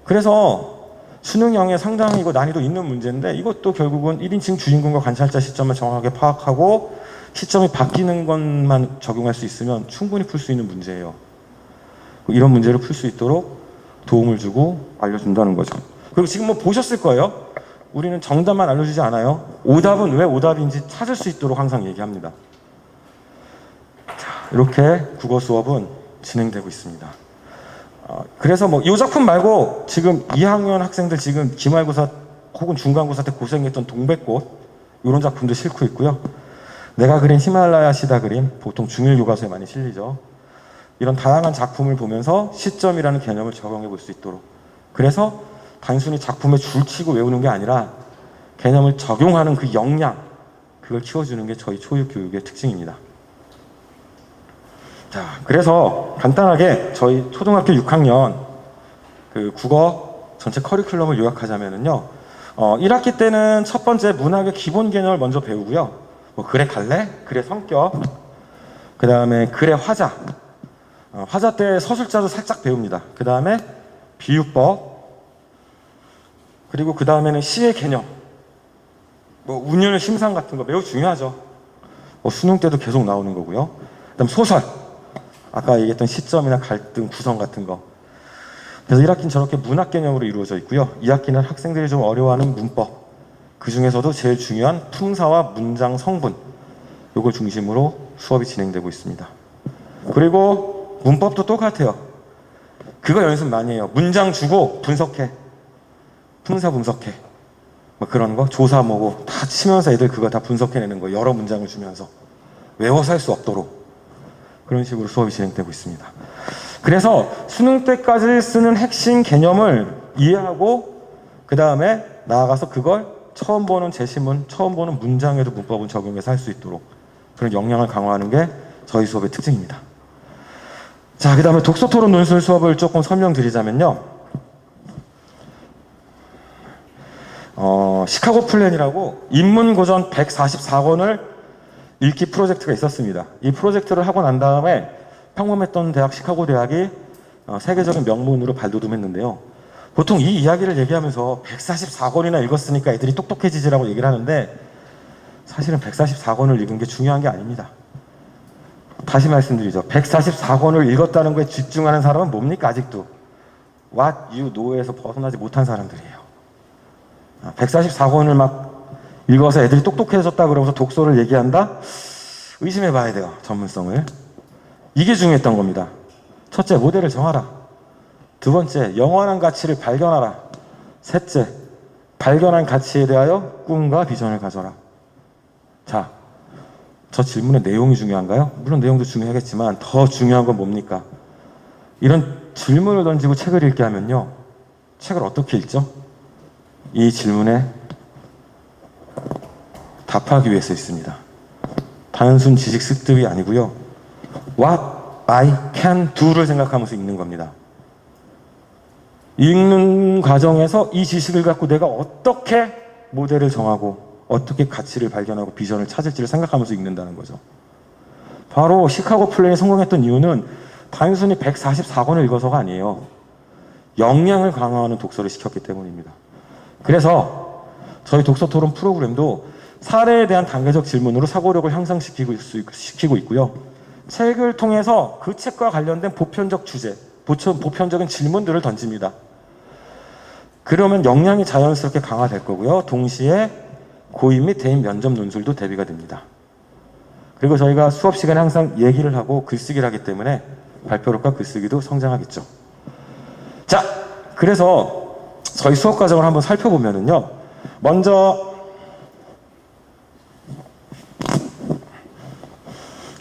A: 그래서 수능형에 상당히 이거 난이도 있는 문제인데 이것도 결국은 1인칭 주인공과 관찰자 시점을 정확하게 파악하고 시점이 바뀌는 것만 적용할 수 있으면 충분히 풀 수 있는 문제예요. 이런 문제를 풀 수 있도록 도움을 주고 알려준다는 거죠. 그리고 지금 뭐 보셨을 거예요. 우리는 정답만 알려주지 않아요. 오답은 왜 오답인지 찾을 수 있도록 항상 얘기합니다. 자, 이렇게 국어 수업은 진행되고 있습니다. 그래서 뭐 이 작품 말고 지금 2학년 학생들 지금 기말고사 혹은 중간고사 때 고생했던 동백꽃 이런 작품도 싣고 있고요. 내가 그린 히말라야 시다 그림 보통 중1 교과서에 많이 실리죠. 이런 다양한 작품을 보면서 시점이라는 개념을 적용해 볼 수 있도록. 그래서 단순히 작품에 줄치고 외우는 게 아니라 개념을 적용하는 그 역량, 그걸 키워주는 게 저희 초육교육의 특징입니다. 자, 그래서 간단하게 저희 초등학교 6학년 그 국어 전체 커리큘럼을 요약하자면은요. 1학기 때는 첫 번째 문학의 기본 개념을 먼저 배우고요. 뭐 글의 갈래, 글의 성격, 그 다음에 글의 화자. 화자 때 서술자도 살짝 배웁니다. 그 다음에 비유법, 그리고 그 다음에는 시의 개념, 뭐 운율 심상 같은 거 매우 중요하죠. 수능 때도 계속 나오는 거고요. 그다음 소설. 아까 얘기했던 시점이나 갈등, 구성 같은 거. 그래서 1학기는 저렇게 문학 개념으로 이루어져 있고요. 2학기는 학생들이 좀 어려워하는 문법. 그 중에서도 제일 중요한 품사와 문장 성분. 요걸 중심으로 수업이 진행되고 있습니다. 그리고 문법도 똑같아요. 그거 연습 많이 해요. 문장 주고 분석해. 품사 분석해. 뭐 그런 거 조사 뭐고 다 치면서 애들 그거 다 분석해내는 거. 여러 문장을 주면서 외워서 할 수 없도록 그런 식으로 수업이 진행되고 있습니다. 그래서 수능 때까지 쓰는 핵심 개념을 이해하고 그 다음에 나아가서 그걸 처음 보는 제시문, 처음 보는 문장에도 문법을 적용해서 할 수 있도록 그런 역량을 강화하는 게 저희 수업의 특징입니다. 자, 그 다음에 독서토론 논술 수업을 조금 설명드리자면요. 시카고 플랜이라고 인문고전 144권을 읽기 프로젝트가 있었습니다. 이 프로젝트를 하고 난 다음에 평범했던 대학 시카고 대학이 세계적인 명문으로 발돋움했는데요. 보통 이 이야기를 얘기하면서 144권이나 읽었으니까 애들이 똑똑해지지라고 얘기를 하는데 사실은 144권을 읽은 게 중요한 게 아닙니다. 다시 말씀드리죠. 144권을 읽었다는 거에 집중하는 사람은 뭡니까 아직도? What you know에서 벗어나지 못한 사람들이에요. 144권을 막 읽어서 애들이 똑똑해졌다 그러면서 독서를 얘기한다? 의심해 봐야 돼요. 전문성을. 이게 중요했던 겁니다. 첫째, 모델을 정하라. 두 번째, 영원한 가치를 발견하라. 셋째, 발견한 가치에 대하여 꿈과 비전을 가져라. 자, 저 질문의 내용이 중요한가요? 물론 내용도 중요하겠지만 더 중요한 건 뭡니까? 이런 질문을 던지고 책을 읽게 하면요. 책을 어떻게 읽죠? 이 질문에 답하기 위해서 있습니다. 단순 지식 습득이 아니고요. What I can do를 생각하면서 읽는 겁니다. 읽는 과정에서 이 지식을 갖고 내가 어떻게 모델을 정하고 어떻게 가치를 발견하고 비전을 찾을지를 생각하면서 읽는다는 거죠. 바로 시카고 플랜이 성공했던 이유는 단순히 144권을 읽어서가 아니에요. 역량을 강화하는 독서를 시켰기 때문입니다. 그래서 저희 독서 토론 프로그램도 사례에 대한 단계적 질문으로 사고력을 향상시키고 있고요. 책을 통해서 그 책과 관련된 보편적 주제, 보편적인 질문들을 던집니다. 그러면 역량이 자연스럽게 강화될 거고요. 동시에 고임 및 대인 면접 논술도 대비가 됩니다. 그리고 저희가 수업 시간에 항상 얘기를 하고 글쓰기를 하기 때문에 발표력과 글쓰기도 성장하겠죠. 자, 그래서 저희 수업 과정을 한번 살펴보면은요. 먼저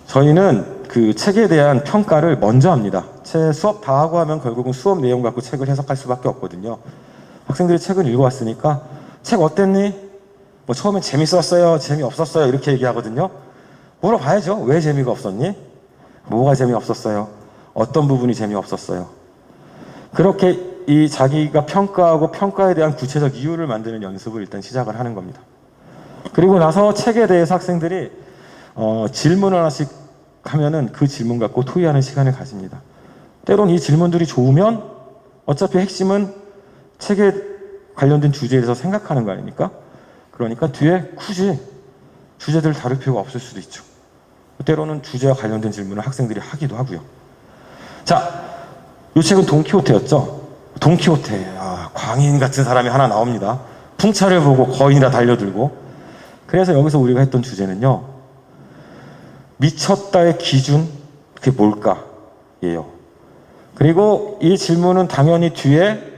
A: 저희는 그 책에 대한 평가를 먼저 합니다. 수업 다 하고 하면 결국은 수업 내용 갖고 책을 해석할 수밖에 없거든요. 학생들이 책을 읽어왔으니까 책 어땠니? 뭐 처음엔 재밌었어요, 재미없었어요 이렇게 얘기하거든요. 물어봐야죠. 왜 재미가 없었니? 뭐가 재미없었어요? 어떤 부분이 재미없었어요? 그렇게 이 자기가 평가하고 평가에 대한 구체적 이유를 만드는 연습을 일단 시작을 하는 겁니다. 그리고 나서 책에 대해서 학생들이 질문을 하나씩 하면은 그 질문 갖고 토의하는 시간을 가집니다. 때론 이 질문들이 좋으면 어차피 핵심은 책에 관련된 주제에 대해서 생각하는 거 아닙니까? 그러니까 뒤에 굳이 주제들을 다룰 필요가 없을 수도 있죠. 때로는 주제와 관련된 질문을 학생들이 하기도 하고요. 자, 이 책은 돈키호테였죠. 돈키호테, 광인 같은 사람이 하나 나옵니다. 풍차를 보고 거인이라 달려들고. 그래서 여기서 우리가 했던 주제는요. 미쳤다의 기준, 그게 뭘까? 예요. 그리고 이 질문은 당연히 뒤에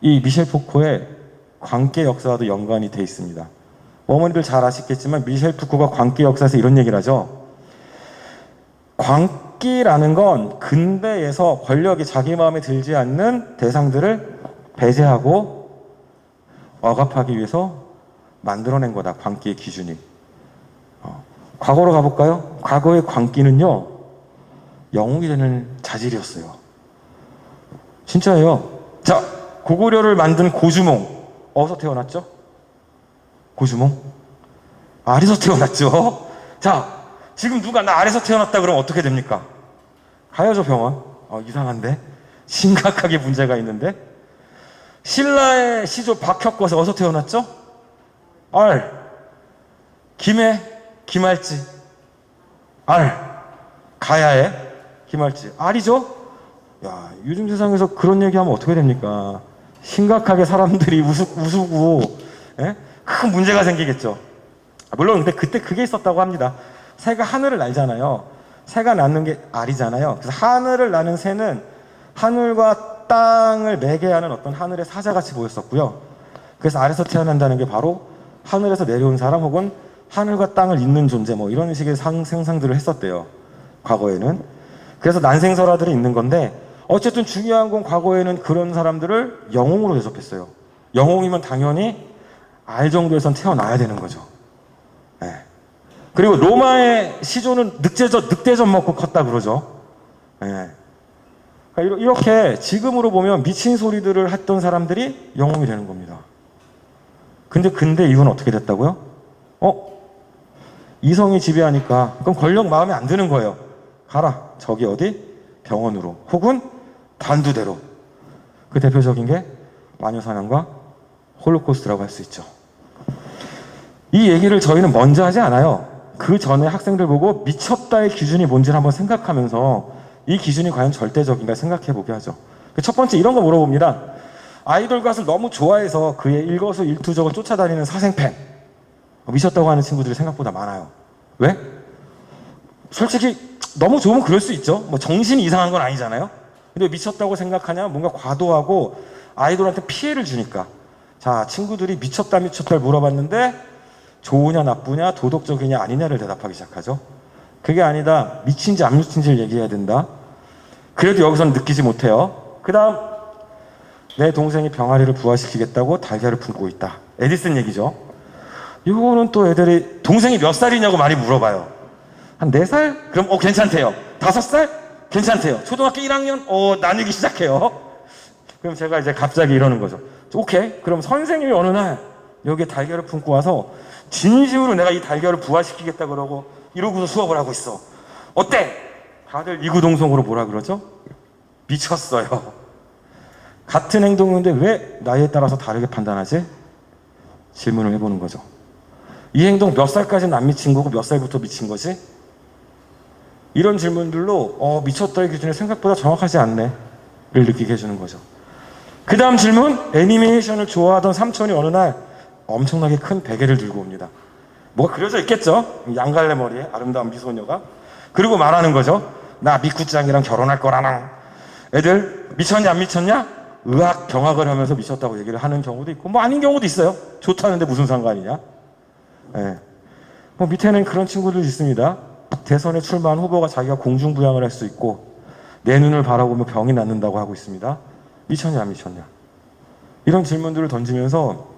A: 이 미셸 푸코의 광기 역사와도 연관이 돼 있습니다. 어머니들 잘 아시겠지만 미셸 푸코가 광기 역사에서 이런 얘기를 하죠. 광기라는 건 근대에서 권력이 자기 마음에 들지 않는 대상들을 배제하고 억압하기 위해서 만들어낸 거다. 광기의 기준이. 과거로 가볼까요? 과거의 광기는요. 영웅이 되는 자질이었어요. 진짜예요. 자, 고구려를 만든 고주몽. 어디서 태어났죠? 고주몽? 아래서 태어났죠? 자, 지금 누가 나 아래서 태어났다 그러면 어떻게 됩니까? 가야죠, 병원. 이상한데? 심각하게 문제가 있는데? 신라의 시조 박혁거세 어디서 태어났죠? 알. 김해, 김할지. 알. 가야에 김할지. 알이죠? 야, 요즘 세상에서 그런 얘기하면 어떻게 됩니까? 심각하게 사람들이 우스고, 예? 큰 문제가 생기겠죠. 물론 근데 그때 그게 있었다고 합니다. 새가 하늘을 날잖아요. 새가 낳는 게 알이잖아요. 그래서 하늘을 나는 새는 하늘과 땅을 매개하는 어떤 하늘의 사자같이 보였었고요. 그래서 알에서 태어난다는 게 바로 하늘에서 내려온 사람 혹은 하늘과 땅을 잇는 존재 뭐 이런 식의 생상들을 했었대요. 과거에는. 그래서 난생설화들이 있는 건데 어쨌든 중요한 건 과거에는 그런 사람들을 영웅으로 대접했어요. 영웅이면 당연히 알 정도에선 태어나야 되는 거죠. 네. 그리고 로마의 시조는 늑대젖 먹고 컸다 그러죠. 네. 그러니까 이렇게 지금으로 보면 미친 소리들을 했던 사람들이 영웅이 되는 겁니다. 근데 이건 어떻게 됐다고요? 이성이 지배하니까 그럼 권력 마음에 안 드는 거예요. 가라. 저기 어디? 병원으로. 혹은 단두대로. 그 대표적인 게 마녀사냥과 홀로코스트라고 할 수 있죠. 이 얘기를 저희는 먼저 하지 않아요. 그 전에 학생들 보고 미쳤다의 기준이 뭔지를 한번 생각하면서 이 기준이 과연 절대적인가 생각해 보게 하죠. 첫 번째 이런 거 물어봅니다. 아이돌 가수를 너무 좋아해서 그의 일거수일투족을 쫓아다니는 사생팬. 미쳤다고 하는 친구들이 생각보다 많아요. 왜? 솔직히 너무 좋으면 그럴 수 있죠. 뭐 정신이 이상한 건 아니잖아요. 근데 미쳤다고 생각하냐? 뭔가 과도하고 아이돌한테 피해를 주니까. 자, 친구들이 미쳤다를 물어봤는데 좋으냐 나쁘냐 도덕적이냐 아니냐를 대답하기 시작하죠. 그게 아니다. 미친지 안 미친지를 얘기해야 된다. 그래도 여기서는 느끼지 못해요. 그 다음 내 동생이 병아리를 부화시키겠다고 달걀을 품고 있다. 에디슨 얘기죠. 이거는 또 애들이 동생이 몇 살이냐고 많이 물어봐요. 한 4살? 그럼 괜찮대요. 5살? 괜찮대요. 초등학교 1학년? 나뉘기 시작해요. 그럼 제가 이제 갑자기 이러는 거죠. 오케이. 그럼 선생님이 어느 날 여기에 달걀을 품고 와서 진심으로 내가 이 달걀을 부화시키겠다 그러고 이러고서 수업을 하고 있어. 어때? 다들 이구동성으로 뭐라 그러죠? 미쳤어요. 같은 행동인데 왜 나이에 따라서 다르게 판단하지? 질문을 해보는 거죠. 이 행동 몇 살까지는 안 미친 거고 몇 살부터 미친 거지? 이런 질문들로 미쳤다의 기준이 생각보다 정확하지 않네 를 느끼게 해주는 거죠. 그 다음 질문. 애니메이션을 좋아하던 삼촌이 어느 날 엄청나게 큰 베개를 들고 옵니다. 뭐가 그려져 있겠죠? 양갈래 머리에 아름다운 미소녀가. 그리고 말하는 거죠. 나 미쿠짱이랑 결혼할 거라나. 애들 미쳤냐 안 미쳤냐? 의학 경악을 하면서 미쳤다고 얘기를 하는 경우도 있고 뭐 아닌 경우도 있어요. 좋다는데 무슨 상관이냐? 네. 뭐 밑에는 그런 친구들 있습니다. 대선에 출마한 후보가 자기가 공중부양을 할 수 있고 내 눈을 바라보며 병이 낫는다고 하고 있습니다. 미쳤냐 안 미쳤냐? 이런 질문들을 던지면서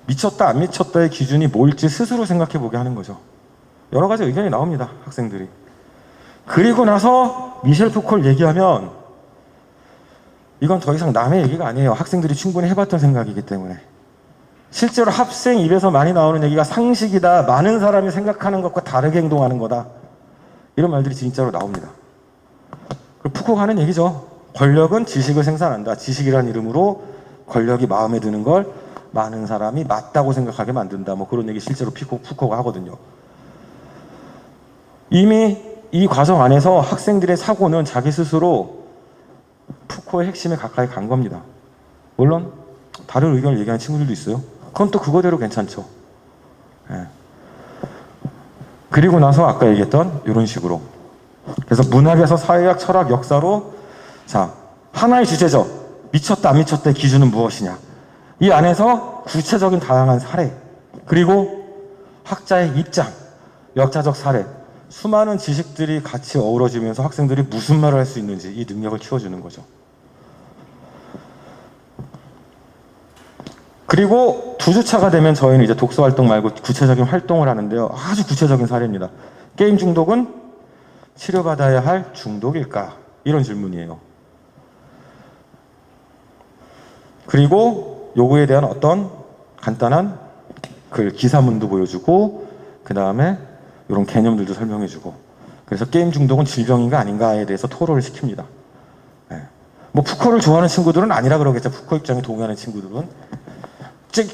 A: 미쳤다 안 미쳤다의 기준이 뭘지 스스로 생각해 보게 하는 거죠. 여러 가지 의견이 나옵니다. 학생들이. 그리고 나서 미셸 푸코를 얘기하면 이건 더 이상 남의 얘기가 아니에요. 학생들이 충분히 해봤던 생각이기 때문에. 실제로 학생 입에서 많이 나오는 얘기가 상식이다. 많은 사람이 생각하는 것과 다르게 행동하는 거다. 이런 말들이 진짜로 나옵니다. 그리고 푸코가 하는 얘기죠. 권력은 지식을 생산한다. 지식이라는 이름으로 권력이 마음에 드는 걸 많은 사람이 맞다고 생각하게 만든다. 뭐 그런 얘기 실제로 푸코가 하거든요. 이미 이 과정 안에서 학생들의 사고는 자기 스스로 푸코의 핵심에 가까이 간 겁니다. 물론 다른 의견을 얘기하는 친구들도 있어요. 그건 또 그거대로 괜찮죠. 예. 그리고 나서 아까 얘기했던 이런 식으로. 그래서 문학에서 사회학, 철학, 역사로 자 하나의 주제죠. 미쳤다 안 미쳤다의 기준은 무엇이냐. 이 안에서 구체적인 다양한 사례 그리고 학자의 입장, 역사적 사례 수많은 지식들이 같이 어우러지면서 학생들이 무슨 말을 할 수 있는지 이 능력을 키워주는 거죠. 그리고 2주차가 되면 저희는 이제 독서 활동 말고 구체적인 활동을 하는데요. 아주 구체적인 사례입니다. 게임 중독은 치료받아야 할 중독일까? 이런 질문이에요. 그리고 요거에 대한 어떤 간단한 기사문도 보여주고 그 다음에 이런 개념들도 설명해주고 그래서 게임 중독은 질병인가 아닌가에 대해서 토론을 시킵니다. 네. 뭐 푸코를 좋아하는 친구들은 아니라 그러겠죠. 푸코 입장에 동의하는 친구들은.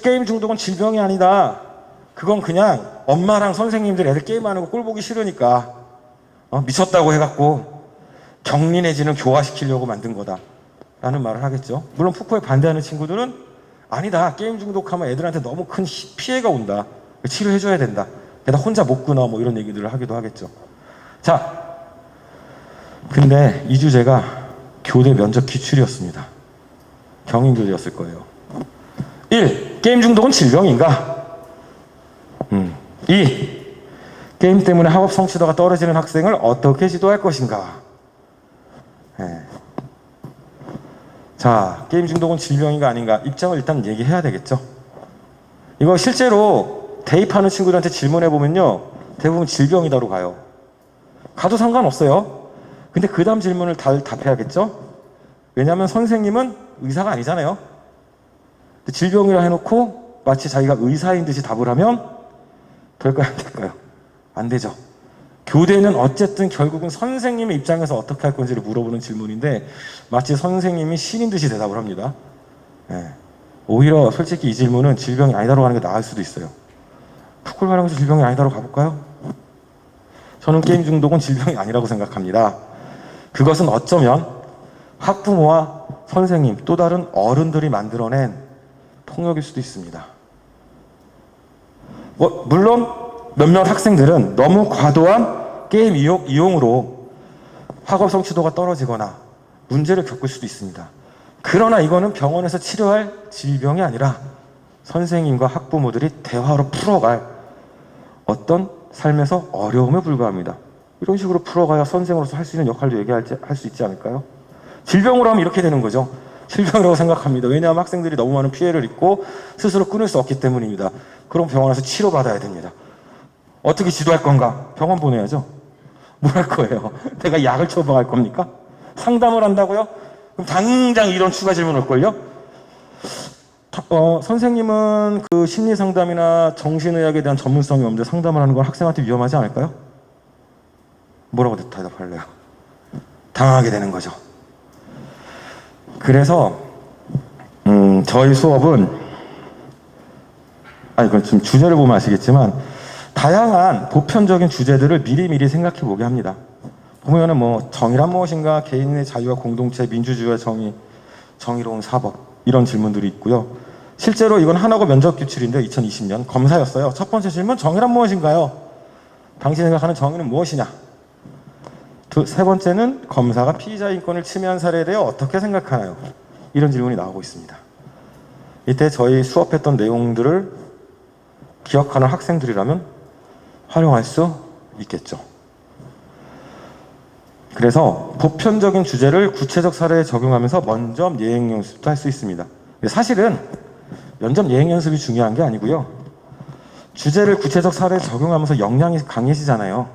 A: 게임 중독은 질병이 아니다. 그건 그냥 엄마랑 선생님들 애들 게임하는 거 꼴 보기 싫으니까 미쳤다고 해갖고 격리 내지는 교화시키려고 만든 거다 라는 말을 하겠죠. 물론 푸코에 반대하는 친구들은 아니다. 게임 중독하면 애들한테 너무 큰 피해가 온다. 치료해줘야 된다. 게다가 혼자 못 끊어 뭐 이런 얘기들을 하기도 하겠죠. 자, 근데 이 주제가 교대 면접 기출이었습니다. 경인교대였을 거예요. 1. 게임 중독은 질병인가? 2. 게임 때문에 학업 성취도가 떨어지는 학생을 어떻게 지도할 것인가? 네. 자, 게임 중독은 질병인가 아닌가? 입장을 일단 얘기해야 되겠죠. 이거 실제로 대입하는 친구들한테 질문해보면요, 대부분 질병이다로 가요. 가도 상관없어요. 근데 그 다음 질문을 답해야겠죠? 왜냐하면 선생님은 의사가 아니잖아요. 질병이라 해놓고 마치 자기가 의사인 듯이 답을 하면 될까요? 안 될까요? 안 되죠. 교대는 어쨌든 결국은 선생님의 입장에서 어떻게 할 건지를 물어보는 질문인데 마치 선생님이 신인 듯이 대답을 합니다. 네. 오히려 솔직히 이 질문은 질병이 아니다로 가는 게 나을 수도 있어요. 푸콜 가라면서 질병이 아니다로 가볼까요? 저는 게임 중독은 질병이 아니라고 생각합니다. 그것은 어쩌면 학부모와 선생님 또 다른 어른들이 만들어낸 폭력일 수도 있습니다. 물론 몇몇 학생들은 너무 과도한 게임 이용으로 학업 성취도가 떨어지거나 문제를 겪을 수도 있습니다. 그러나 이거는 병원에서 치료할 질병이 아니라 선생님과 학부모들이 대화로 풀어갈 어떤 삶에서 어려움에 불과합니다. 이런 식으로 풀어가야 선생으로서 할 수 있는 역할도 할 수 있지 않을까요? 질병으로 하면 이렇게 되는 거죠. 질병이라고 생각합니다. 왜냐하면 학생들이 너무 많은 피해를 입고 스스로 끊을 수 없기 때문입니다. 그럼 병원에서 치료받아야 됩니다. 어떻게 지도할 건가? 병원 보내야죠. 뭘 할 거예요? 내가 약을 처방할 겁니까? 상담을 한다고요? 그럼 당장 이런 추가 질문 올걸요? 선생님은 그 심리상담이나 정신의학에 대한 전문성이 없는데 상담을 하는 건 학생한테 위험하지 않을까요? 뭐라고 대답할래요? 당하게 되는 거죠. 그래서 저희 수업은 지금 주제를 보면 아시겠지만 다양한 보편적인 주제들을 미리미리 생각해 보게 합니다. 보면은 뭐 정의란 무엇인가, 개인의 자유와 공동체, 민주주의와 정의, 정의로운 사법 이런 질문들이 있고요. 실제로 이건 한학고 면접 기출인데 2020년 검사였어요. 첫 번째 질문, 정의란 무엇인가요? 당신이 생각하는 정의는 무엇이냐? 세 번째는 검사가 피의자 인권을 침해한 사례에 대해 어떻게 생각하나요? 이런 질문이 나오고 있습니다. 이때 저희 수업했던 내용들을 기억하는 학생들이라면 활용할 수 있겠죠. 그래서 보편적인 주제를 구체적 사례에 적용하면서 면접 예행 연습도 할 수 있습니다. 사실은 면접 예행 연습이 중요한 게 아니고요. 주제를 구체적 사례에 적용하면서 역량이 강해지잖아요.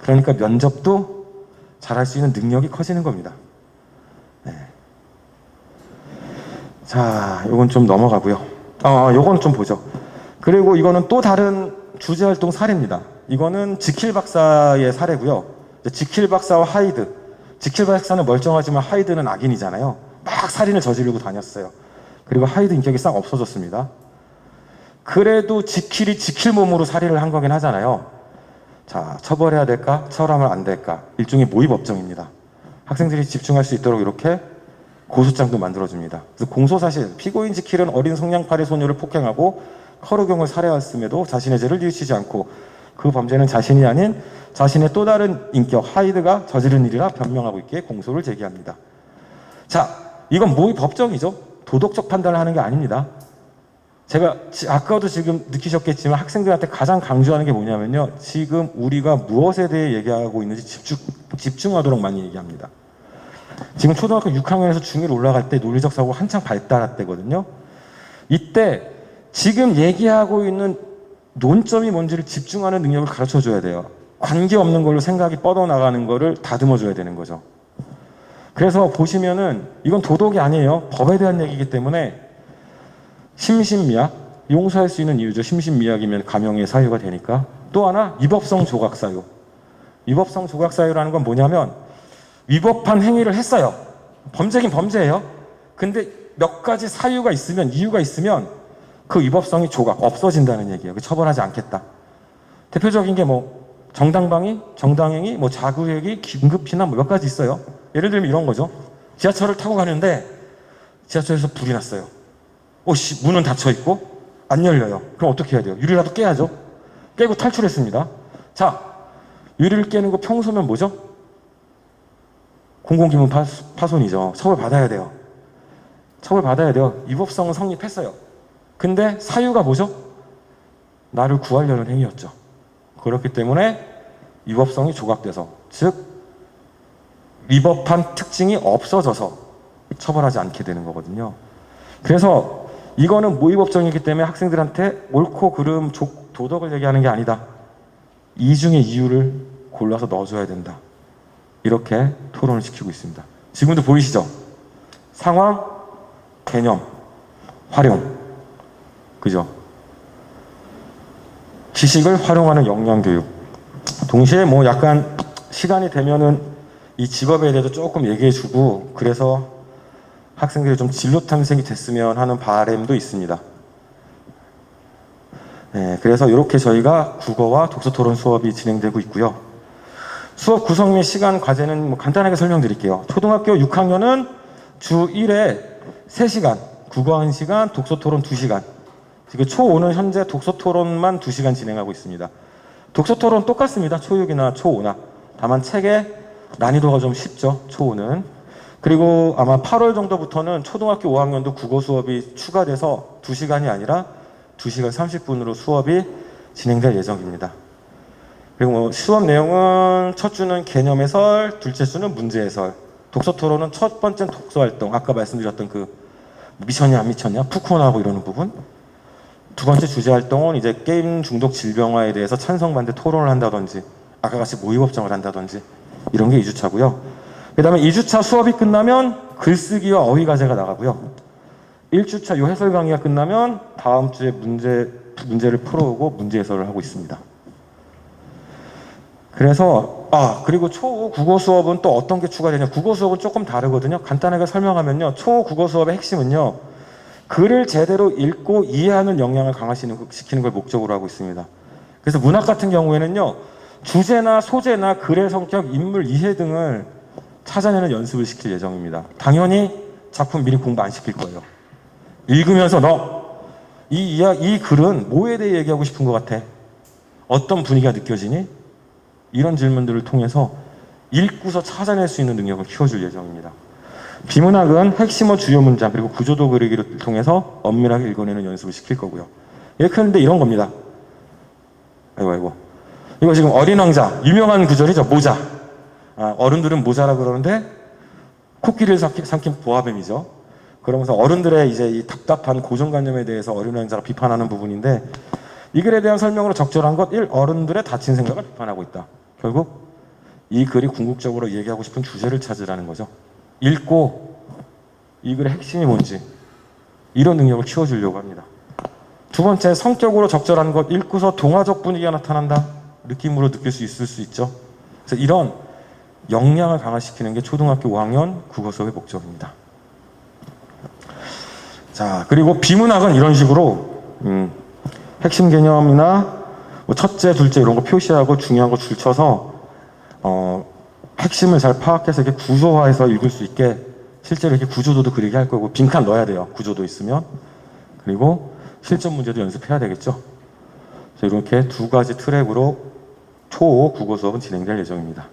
A: 그러니까 면접도 잘할 수 있는 능력이 커지는 겁니다. 네. 자, 요건 좀 넘어가고요. 요건 좀 보죠. 그리고 이거는 또 다른 주제활동 사례입니다. 이거는 지킬 박사의 사례고요. 지킬 박사와 하이드. 지킬 박사는 멀쩡하지만 하이드는 악인이잖아요. 막 살인을 저지르고 다녔어요. 그리고 하이드 인격이 싹 없어졌습니다. 그래도 지킬이 지킬 몸으로 살인을 한 거긴 하잖아요. 자, 처벌해야 될까? 처벌하면 안 될까? 일종의 모의법정입니다. 학생들이 집중할 수 있도록 이렇게 고소장도 만들어줍니다. 그래서 공소사실, 피고인 지킬은 어린 성냥팔이 소녀를 폭행하고 허루경을 살해했음에도 자신의 죄를 뉘우치지 않고 그 범죄는 자신이 아닌 자신의 또 다른 인격 하이드가 저지른 일이라 변명하고 있기에 공소를 제기합니다. 자, 이건 모의법정이죠. 도덕적 판단을 하는 게 아닙니다. 제가 아까도 지금 느끼셨겠지만 학생들한테 가장 강조하는 게 뭐냐면요. 지금 우리가 무엇에 대해 얘기하고 있는지 집중하도록 많이 얘기합니다. 지금 초등학교 6학년에서 중1 올라갈 때 논리적 사고가 한창 발달할 때거든요. 이때 지금 얘기하고 있는 논점이 뭔지를 집중하는 능력을 가르쳐줘야 돼요. 관계없는 걸로 생각이 뻗어나가는 거를 다듬어줘야 되는 거죠. 그래서 보시면은 이건 도덕이 아니에요. 법에 대한 얘기이기 때문에 심신미약, 용서할 수 있는 이유죠. 심신미약이면 감형의 사유가 되니까. 또 하나, 위법성 조각사유. 위법성 조각사유라는 건 뭐냐면 위법한 행위를 했어요. 범죄긴 범죄예요. 근데 몇 가지 사유가 있으면, 이유가 있으면 그 위법성이 없어진다는 얘기예요. 처벌하지 않겠다. 대표적인 게 뭐 정당행위, 뭐 자구행위, 긴급피난 뭐 몇 가지 있어요. 예를 들면 이런 거죠. 지하철을 타고 가는데 지하철에서 불이 났어요. 문은 닫혀 있고 안 열려요. 그럼 어떻게 해야 돼요? 유리라도 깨야죠. 깨고 탈출했습니다. 자, 유리를 깨는 거 평소면 뭐죠? 공공기문 파손이죠. 처벌받아야 돼요. 처벌받아야 돼요. 위법성은 성립했어요. 근데 사유가 뭐죠? 나를 구하려는 행위였죠. 그렇기 때문에 위법성이 조각돼서, 즉 위법한 특징이 없어져서 처벌하지 않게 되는 거거든요. 그래서 이거는 모의법정이기 때문에 학생들한테 옳고 그름, 도덕을 얘기하는 게 아니다. 이중의 이유를 골라서 넣어줘야 된다. 이렇게 토론을 시키고 있습니다. 지금도 보이시죠? 상황, 개념, 활용. 그죠? 지식을 활용하는 역량교육. 동시에 뭐 약간 시간이 되면은 이 직업에 대해서 조금 얘기해주고, 그래서 학생들이 좀 진로 탐색이 됐으면 하는 바람도 있습니다. 네, 그래서 이렇게 저희가 국어와 독서토론 수업이 진행되고 있고요. 수업 구성 및 시간, 과제는 뭐 간단하게 설명드릴게요. 초등학교 6학년은 주 1회 3시간, 국어 1시간, 독서토론 2시간. 지금 초5는 현재 독서토론만 2시간 진행하고 있습니다. 독서토론 똑같습니다. 초6이나 초5나. 다만 책의 난이도가 좀 쉽죠. 초5는. 그리고 아마 8월 정도부터는 초등학교 5학년도 국어 수업이 추가돼서 2시간이 아니라 2시간 30분으로 수업이 진행될 예정입니다. 그리고 뭐 수업 내용은 첫 주는 개념 해설, 둘째 주는 문제 해설. 독서토론은 첫 번째는 독서활동, 아까 말씀드렸던 그 미쳤냐 안 미쳤냐, 푸콘하고 이러는 부분. 두 번째 주제활동은 이제 게임 중독 질병화에 대해서 찬성반대 토론을 한다든지, 아까 같이 모의법정을 한다든지, 이런 게 2주차고요. 그 다음에 2주차 수업이 끝나면 글쓰기와 어휘과제가 나가고요. 1주차 요 해설 강의가 끝나면 다음 주에 문제를 풀어오고 문제 해설을 하고 있습니다. 그래서 그리고 초5 국어 수업은 또 어떤 게 추가되냐. 국어 수업은 조금 다르거든요. 간단하게 설명하면요. 초5 국어 수업의 핵심은요, 글을 제대로 읽고 이해하는 역량을 강화시키는 걸 목적으로 하고 있습니다. 그래서 문학 같은 경우에는요, 주제나 소재나 글의 성격, 인물 이해 등을 찾아내는 연습을 시킬 예정입니다. 당연히 작품 미리 공부 안 시킬 거예요. 읽으면서 이 글은 뭐에 대해 얘기하고 싶은 것 같아? 어떤 분위기가 느껴지니? 이런 질문들을 통해서 읽고서 찾아낼 수 있는 능력을 키워줄 예정입니다. 비문학은 핵심어 주요 문장 그리고 구조도 그리기를 통해서 엄밀하게 읽어내는 연습을 시킬 거고요. 예컨대 이런 겁니다. 아이고. 이거 지금 어린 왕자, 유명한 구절이죠. 모자. 어른들은 모자라 그러는데 코끼리를 삼킨 보아뱀이죠. 그러면서 어른들의 이제 이 답답한 고정관념에 대해서 어린 왕자가 비판하는 부분인데, 이 글에 대한 설명으로 적절한 것 1. 어른들의 다친 생각을 비판하고 있다. 결국 이 글이 궁극적으로 얘기하고 싶은 주제를 찾으라는 거죠. 읽고 이 글의 핵심이 뭔지, 이런 능력을 키워주려고 합니다. 두 번째, 성격으로 적절한 것. 읽고서 동화적 분위기가 나타난다. 느낌으로 느낄 수 있을 수 있죠. 그래서 이런 역량을 강화시키는 게 초등학교 5학년 국어 수업의 목적입니다. 자, 그리고 비문학은 이런 식으로 핵심 개념이나 뭐 첫째, 둘째 이런 거 표시하고 중요한 거 줄쳐서 핵심을 잘 파악해서 이렇게 구조화해서 읽을 수 있게 실제로 이렇게 구조도도 그리게 할 거고, 빈칸 넣어야 돼요. 구조도 있으면. 그리고 실전 문제도 연습해야 되겠죠. 그래서 이렇게 두 가지 트랙으로 초5 국어 수업은 진행될 예정입니다.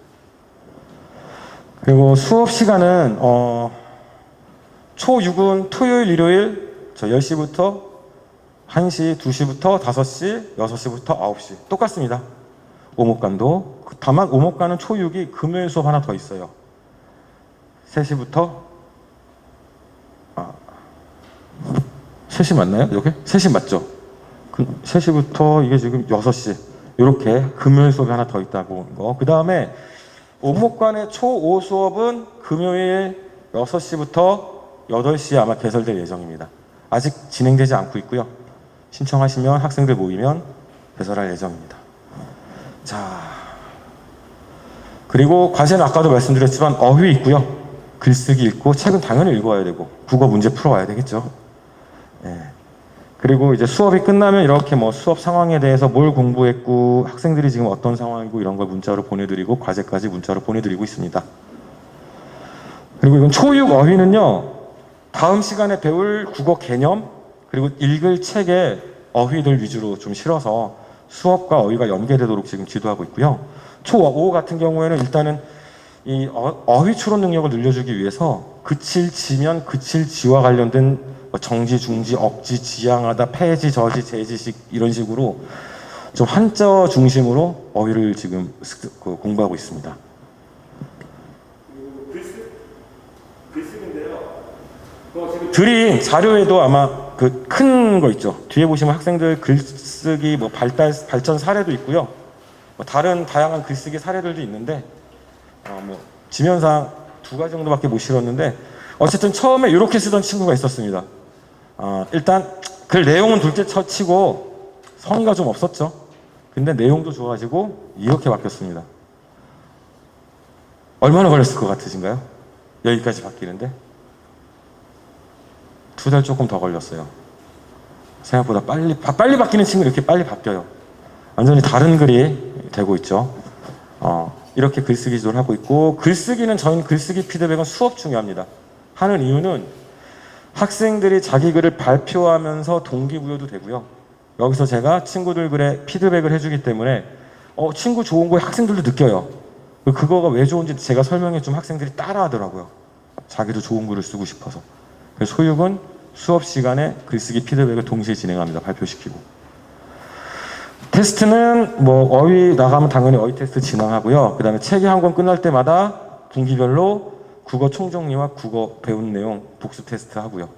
A: 그리고 수업 시간은 초6은 토요일, 일요일 10시부터 1시, 2시부터 5시, 6시부터 9시 똑같습니다. 오목간도. 다만 오목간은 초6이 금요일 수업 하나 더 있어요. 3시부터 3시 맞나요? 여기? 3시 맞죠? 3시부터 이게 지금 6시 이렇게 금요일 수업이 하나 더 있다고 거. 그 다음에 오목간의 초5 수업은 금요일 6시부터 8시에 아마 개설될 예정입니다. 아직 진행되지 않고 있고요. 신청하시면 학생들 모이면 개설할 예정입니다. 자, 그리고 과제는 아까도 말씀드렸지만 어휘 있고요. 글쓰기 읽고 책은 당연히 읽어야 되고 국어 문제 풀어와야 되겠죠. 예. 그리고 이제 수업이 끝나면 이렇게 뭐 수업 상황에 대해서 뭘 공부했고 학생들이 지금 어떤 상황이고 이런 걸 문자로 보내드리고 과제까지 문자로 보내드리고 있습니다. 그리고 이건 초육 어휘는요, 다음 시간에 배울 국어 개념 그리고 읽을 책의 어휘들 위주로 좀 실어서 수업과 어휘가 연계되도록 지금 지도하고 있고요. 초5 같은 경우에는 일단은 이 어휘 추론 능력을 늘려주기 위해서 그칠, 지면, 그칠, 지와 관련된 정지, 중지, 억지, 지향하다, 폐지, 저지, 제지식 이런 식으로 좀 한자 중심으로 어휘를 지금 공부하고 있습니다. 글쓰기인데요. 드린 자료에도 아마 그 큰 거 있죠. 뒤에 보시면 학생들 글쓰기 뭐 발전 사례도 있고요. 뭐 다른 다양한 글쓰기 사례들도 있는데 뭐 지면상 2가지 정도밖에 못 실었는데 어쨌든 처음에 이렇게 쓰던 친구가 있었습니다. 일단 글 내용은 둘째 치고 성의가 좀 없었죠. 근데 내용도 좋아지고 이렇게 바뀌었습니다. 얼마나 걸렸을 것 같으신가요? 여기까지 바뀌는데 2달 조금 더 걸렸어요. 생각보다 빨리 바뀌는 친구 이렇게 빨리 바뀌어요. 완전히 다른 글이 되고 있죠. 이렇게 글쓰기 지도를 하고 있고, 글쓰기는 저는 글쓰기 피드백은 수업 중요합니다. 하는 이유는 학생들이 자기 글을 발표하면서 동기부여도 되고요. 여기서 제가 친구들 글에 피드백을 해주기 때문에 친구 좋은 거 학생들도 느껴요. 그거가 왜 좋은지 제가 설명해 주면 학생들이 따라 하더라고요. 자기도 좋은 글을 쓰고 싶어서. 그래서 소육은 수업 시간에 글쓰기 피드백을 동시에 진행합니다. 발표시키고. 테스트는 뭐 어휘 나가면 당연히 어휘 테스트 진행하고요. 그 다음에 책이 한 권 끝날 때마다 분기별로 국어 총정리와 국어 배운 내용 복습 테스트 하고요.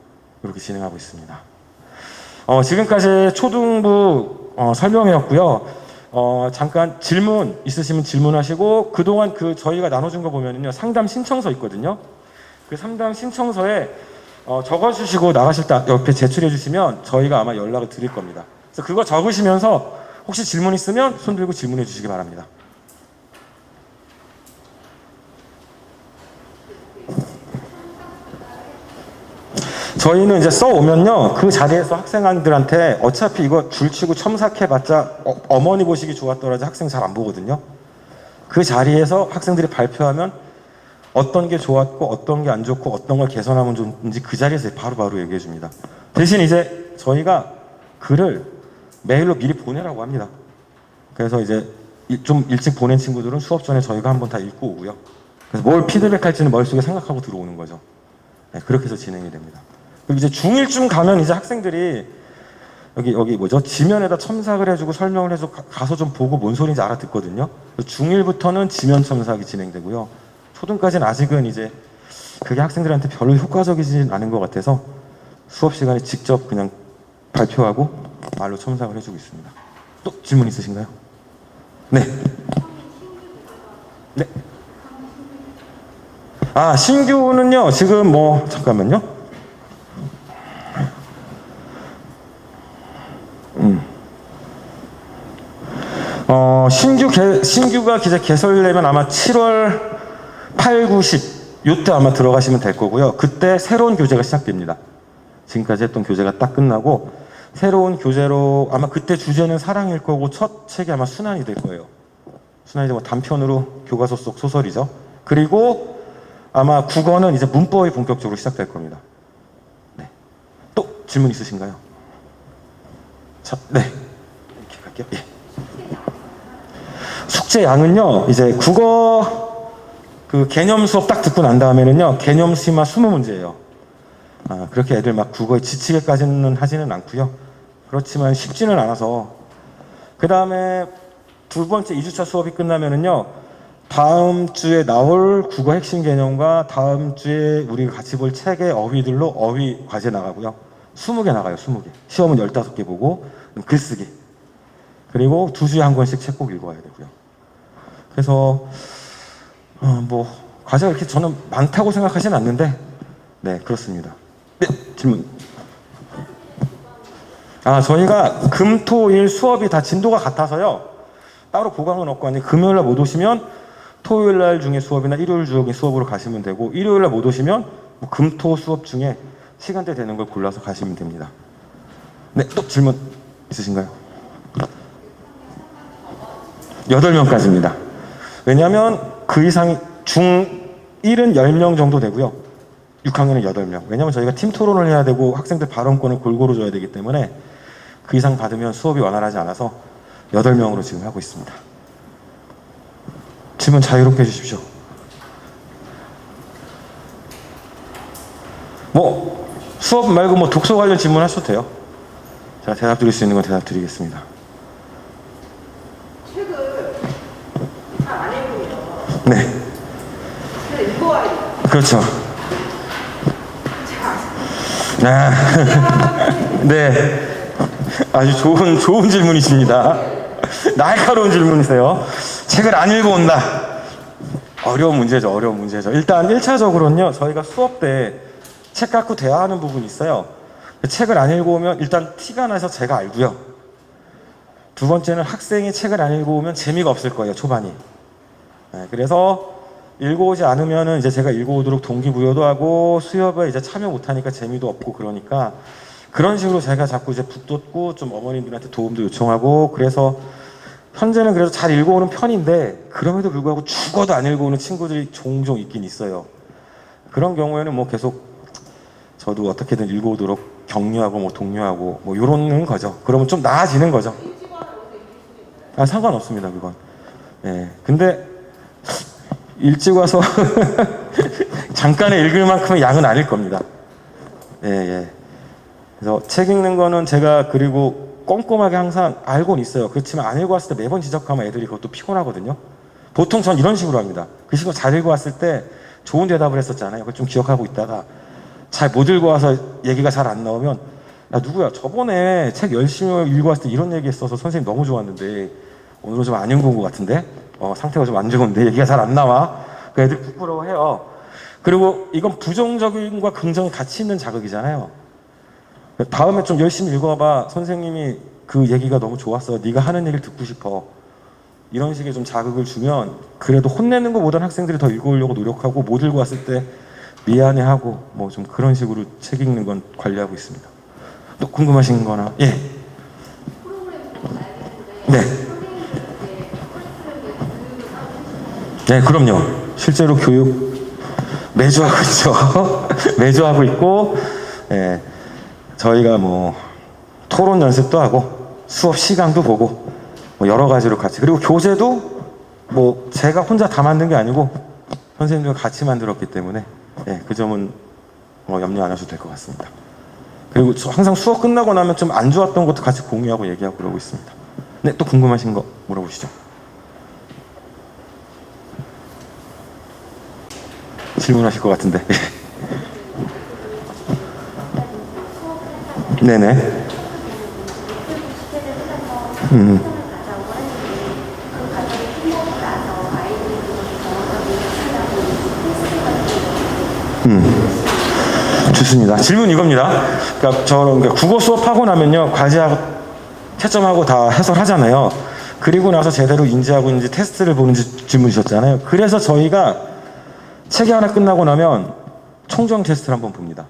A: 이렇게 진행하고 있습니다. 지금까지 초등부 설명회였고요. 잠깐 질문 있으시면 질문하시고, 그동안 저희가 나눠준 거 보면은요, 상담 신청서 있거든요. 그 상담 신청서에 적어주시고 나가실 때 옆에 제출해 주시면 저희가 아마 연락을 드릴 겁니다. 그래서 그거 적으시면서 혹시 질문 있으면 손 들고 질문해 주시기 바랍니다. 저희는 이제 써오면요, 그 자리에서 학생들한테 어차피 이거 줄치고 첨삭해봤자 어머니 보시기 좋았더라도 학생 잘 안 보거든요. 그 자리에서 학생들이 발표하면 어떤 게 좋았고 어떤 게 안 좋고 어떤 걸 개선하면 좋은지 그 자리에서 바로바로 얘기해 줍니다. 대신 이제 저희가 글을 메일로 미리 보내라고 합니다. 그래서 이제 좀 일찍 보낸 친구들은 수업 전에 저희가 한번 다 읽고 오고요. 그래서 뭘 피드백할지는 머릿속에 생각하고 들어오는 거죠. 네, 그렇게 해서 진행이 됩니다. 그리고 이제 중1쯤 가면 이제 학생들이 여기 뭐죠? 지면에다 첨삭을 해주고 설명을 해서 가서 좀 보고 뭔 소리인지 알아듣거든요. 중1부터는 지면 첨삭이 진행되고요. 초등까지는 아직은 이제 그게 학생들한테 별로 효과적이진 않은 것 같아서 수업 시간에 직접 그냥 발표하고 말로 첨삭을 해주고 있습니다. 또 질문 있으신가요? 네. 네. 신규는요, 지금 잠깐만요. 신규가 이제 개설되면 아마 7월 8, 9, 10 요때 아마 들어가시면 될 거고요. 그때 새로운 교재가 시작됩니다. 지금까지 했던 교재가 딱 끝나고 새로운 교재로 아마 그때 주제는 사랑일 거고 첫 책이 아마 순환이 될 거예요. 순환이 뭐 단편으로 교과서 속 소설이죠. 그리고 아마 국어는 이제 문법이 본격적으로 시작될 겁니다. 네. 또 질문 있으신가요? 네. 이렇게 갈게요. 예. 숙제 양은요, 이제 국어 개념 수업 딱 듣고 난 다음에는요, 개념 수만 20문제예요. 그렇게 애들 막 국어에 지치게까지는 하지는 않고요. 그렇지만 쉽지는 않아서. 그 다음에 2번째 2주차 수업이 끝나면은요, 다음 주에 나올 국어 핵심 개념과 다음 주에 우리가 같이 볼 책의 어휘들로 어휘 과제 나가고요. 20개 나가요, 20개. 시험은 15개 보고, 글쓰기. 그리고 2주에 한 권씩 책 꼭 읽어야 되고요. 그래서, 과제가 이렇게 저는 많다고 생각하진 않는데, 네, 그렇습니다. 네, 질문. 저희가 금, 토, 일 수업이 다 진도가 같아서요. 따로 보강은 없고, 금요일날 못 오시면 토요일 날 중에 수업이나 일요일 중에 수업으로 가시면 되고, 일요일 날 못 오시면 뭐 금, 토 수업 중에 시간대 되는 걸 골라서 가시면 됩니다. 네, 또 질문 있으신가요? 8명까지입니다. 왜냐하면 그 이상이 중1은 10명 정도 되고요. 6학년은 8명. 왜냐하면 저희가 팀 토론을 해야 되고 학생들 발언권을 골고루 줘야 되기 때문에 그 이상 받으면 수업이 원활하지 않아서 8명으로 지금 하고 있습니다. 질문 자유롭게 해주십시오. 뭐 수업 말고 뭐 독서 관련 질문 하셔도 돼요. 제가 대답 드릴 수 있는 건 대답 드리겠습니다.
B: 책을 잘 안 읽으면
A: 네.
B: 그냥 읽어야 돼.
A: 그렇죠. 아, 네. 아주 좋은 질문이십니다. 날카로운 질문이세요. 책을 안 읽어온다. 어려운 문제죠. 일단 1차적으로는요, 저희가 수업 때 책 갖고 대화하는 부분이 있어요. 책을 안 읽어오면 일단 티가 나서 제가 알고요. 두 번째는 학생이 책을 안 읽어오면 재미가 없을 거예요, 초반이. 네, 그래서 읽어오지 않으면은 이제 제가 읽어오도록 동기부여도 하고 수업에 이제 참여 못하니까 재미도 없고 그러니까 그런 식으로 제가 자꾸 이제 붙돋고 좀 어머님들한테 도움도 요청하고 그래서 현재는 그래도 잘 읽어오는 편인데 그럼에도 불구하고 죽어도 안 읽어오는 친구들이 종종 있긴 있어요. 그런 경우에는 뭐 계속 저도 어떻게든 읽어오도록 격려하고 뭐 독려하고 뭐 요런 거죠. 그러면 좀 나아지는 거죠. 아, 상관없습니다, 그건. 예. 근데 일찍 와서 잠깐에 읽을 만큼의 양은 아닐 겁니다. 예. 그래서 책 읽는 거는 제가 그리고 꼼꼼하게 항상 알고는 있어요. 그렇지만 안 읽어왔을 때 매번 지적하면 애들이 그것도 피곤하거든요. 보통 전 이런 식으로 합니다. 그 식으로 잘 읽어왔을 때 좋은 대답을 했었잖아요. 그걸 좀 기억하고 있다가 잘 못 읽어와서 얘기가 잘 안 나오면 야 누구야 저번에 책 열심히 읽어왔을 때 이런 얘기 했어서 선생님 너무 좋았는데 오늘은 좀 안 읽은 것 같은데 상태가 좀 안 좋은데 얘기가 잘 안 나와. 그 애들 부끄러워해요. 그리고 이건 부정적인과 긍정이 같이 있는 자극이잖아요. 다음에 좀 열심히 읽어봐. 선생님이 그 얘기가 너무 좋았어. 네가 하는 얘기를 듣고 싶어. 이런 식의 좀 자극을 주면 그래도 혼내는 것보다는 학생들이 더 읽어오려고 노력하고 못 읽어왔을 때 미안해하고 뭐 좀 그런 식으로 책 읽는 건 관리하고 있습니다. 또 궁금하신 거나? 예. 네. 네, 그럼요. 실제로 교육 매주 하고 있죠. 매주 하고 있고, 예. 저희가 뭐 토론 연습도 하고 수업 시간도 보고 뭐 여러 가지로 같이 그리고 교재도 뭐 제가 혼자 다 만든 게 아니고 선생님들과 같이 만들었기 때문에 예, 그 점은 염려 안 하셔도 될 것 같습니다. 그리고 항상 수업 끝나고 나면 좀 안 좋았던 것도 같이 공유하고 얘기하고 그러고 있습니다. 네, 또 궁금하신 거 물어보시죠. 질문하실 것 같은데. 네네. 좋습니다. 질문 이겁니다. 그러니까 국어 수업하고 나면요, 과제하고 채점하고 다 해설하잖아요. 그리고 나서 제대로 인지하고 있는지 테스트를 보는지 질문 주셨잖아요. 그래서 저희가 책이 하나 끝나고 나면 총정 테스트를 한번 봅니다.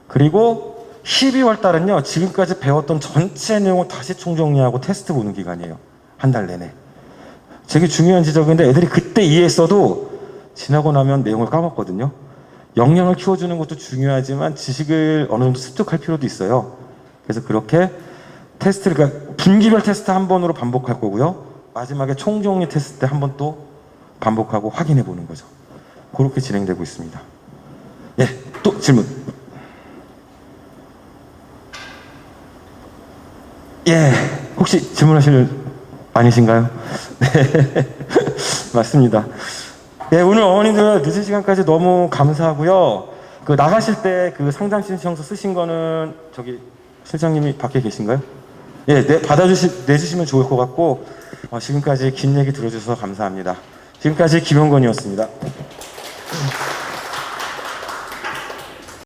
A: 그리고 12월 달은요, 지금까지 배웠던 전체 내용을 다시 총정리하고 테스트 보는 기간이에요. 한 달 내내. 되게 중요한 지적인데 애들이 그때 이해했어도 지나고 나면 내용을 까먹거든요. 역량을 키워주는 것도 중요하지만 지식을 어느 정도 습득할 필요도 있어요. 그래서 그렇게 테스트를, 그러니까 분기별 테스트 한 번으로 반복할 거고요. 마지막에 총정리 테스트 때 한 번 또 반복하고 확인해 보는 거죠. 그렇게 진행되고 있습니다. 예, 또 질문. 예, 혹시 질문하실 아니신가요? 네, 맞습니다. 예, 오늘 어머님들 늦은 시간까지 너무 감사하고요. 그 나가실 때 그 상담 신청서 쓰신 거는 저기 실장님이 밖에 계신가요? 예, 내주시면 좋을 것 같고 지금까지 긴 얘기 들어주셔서 감사합니다. 지금까지 김용건이었습니다.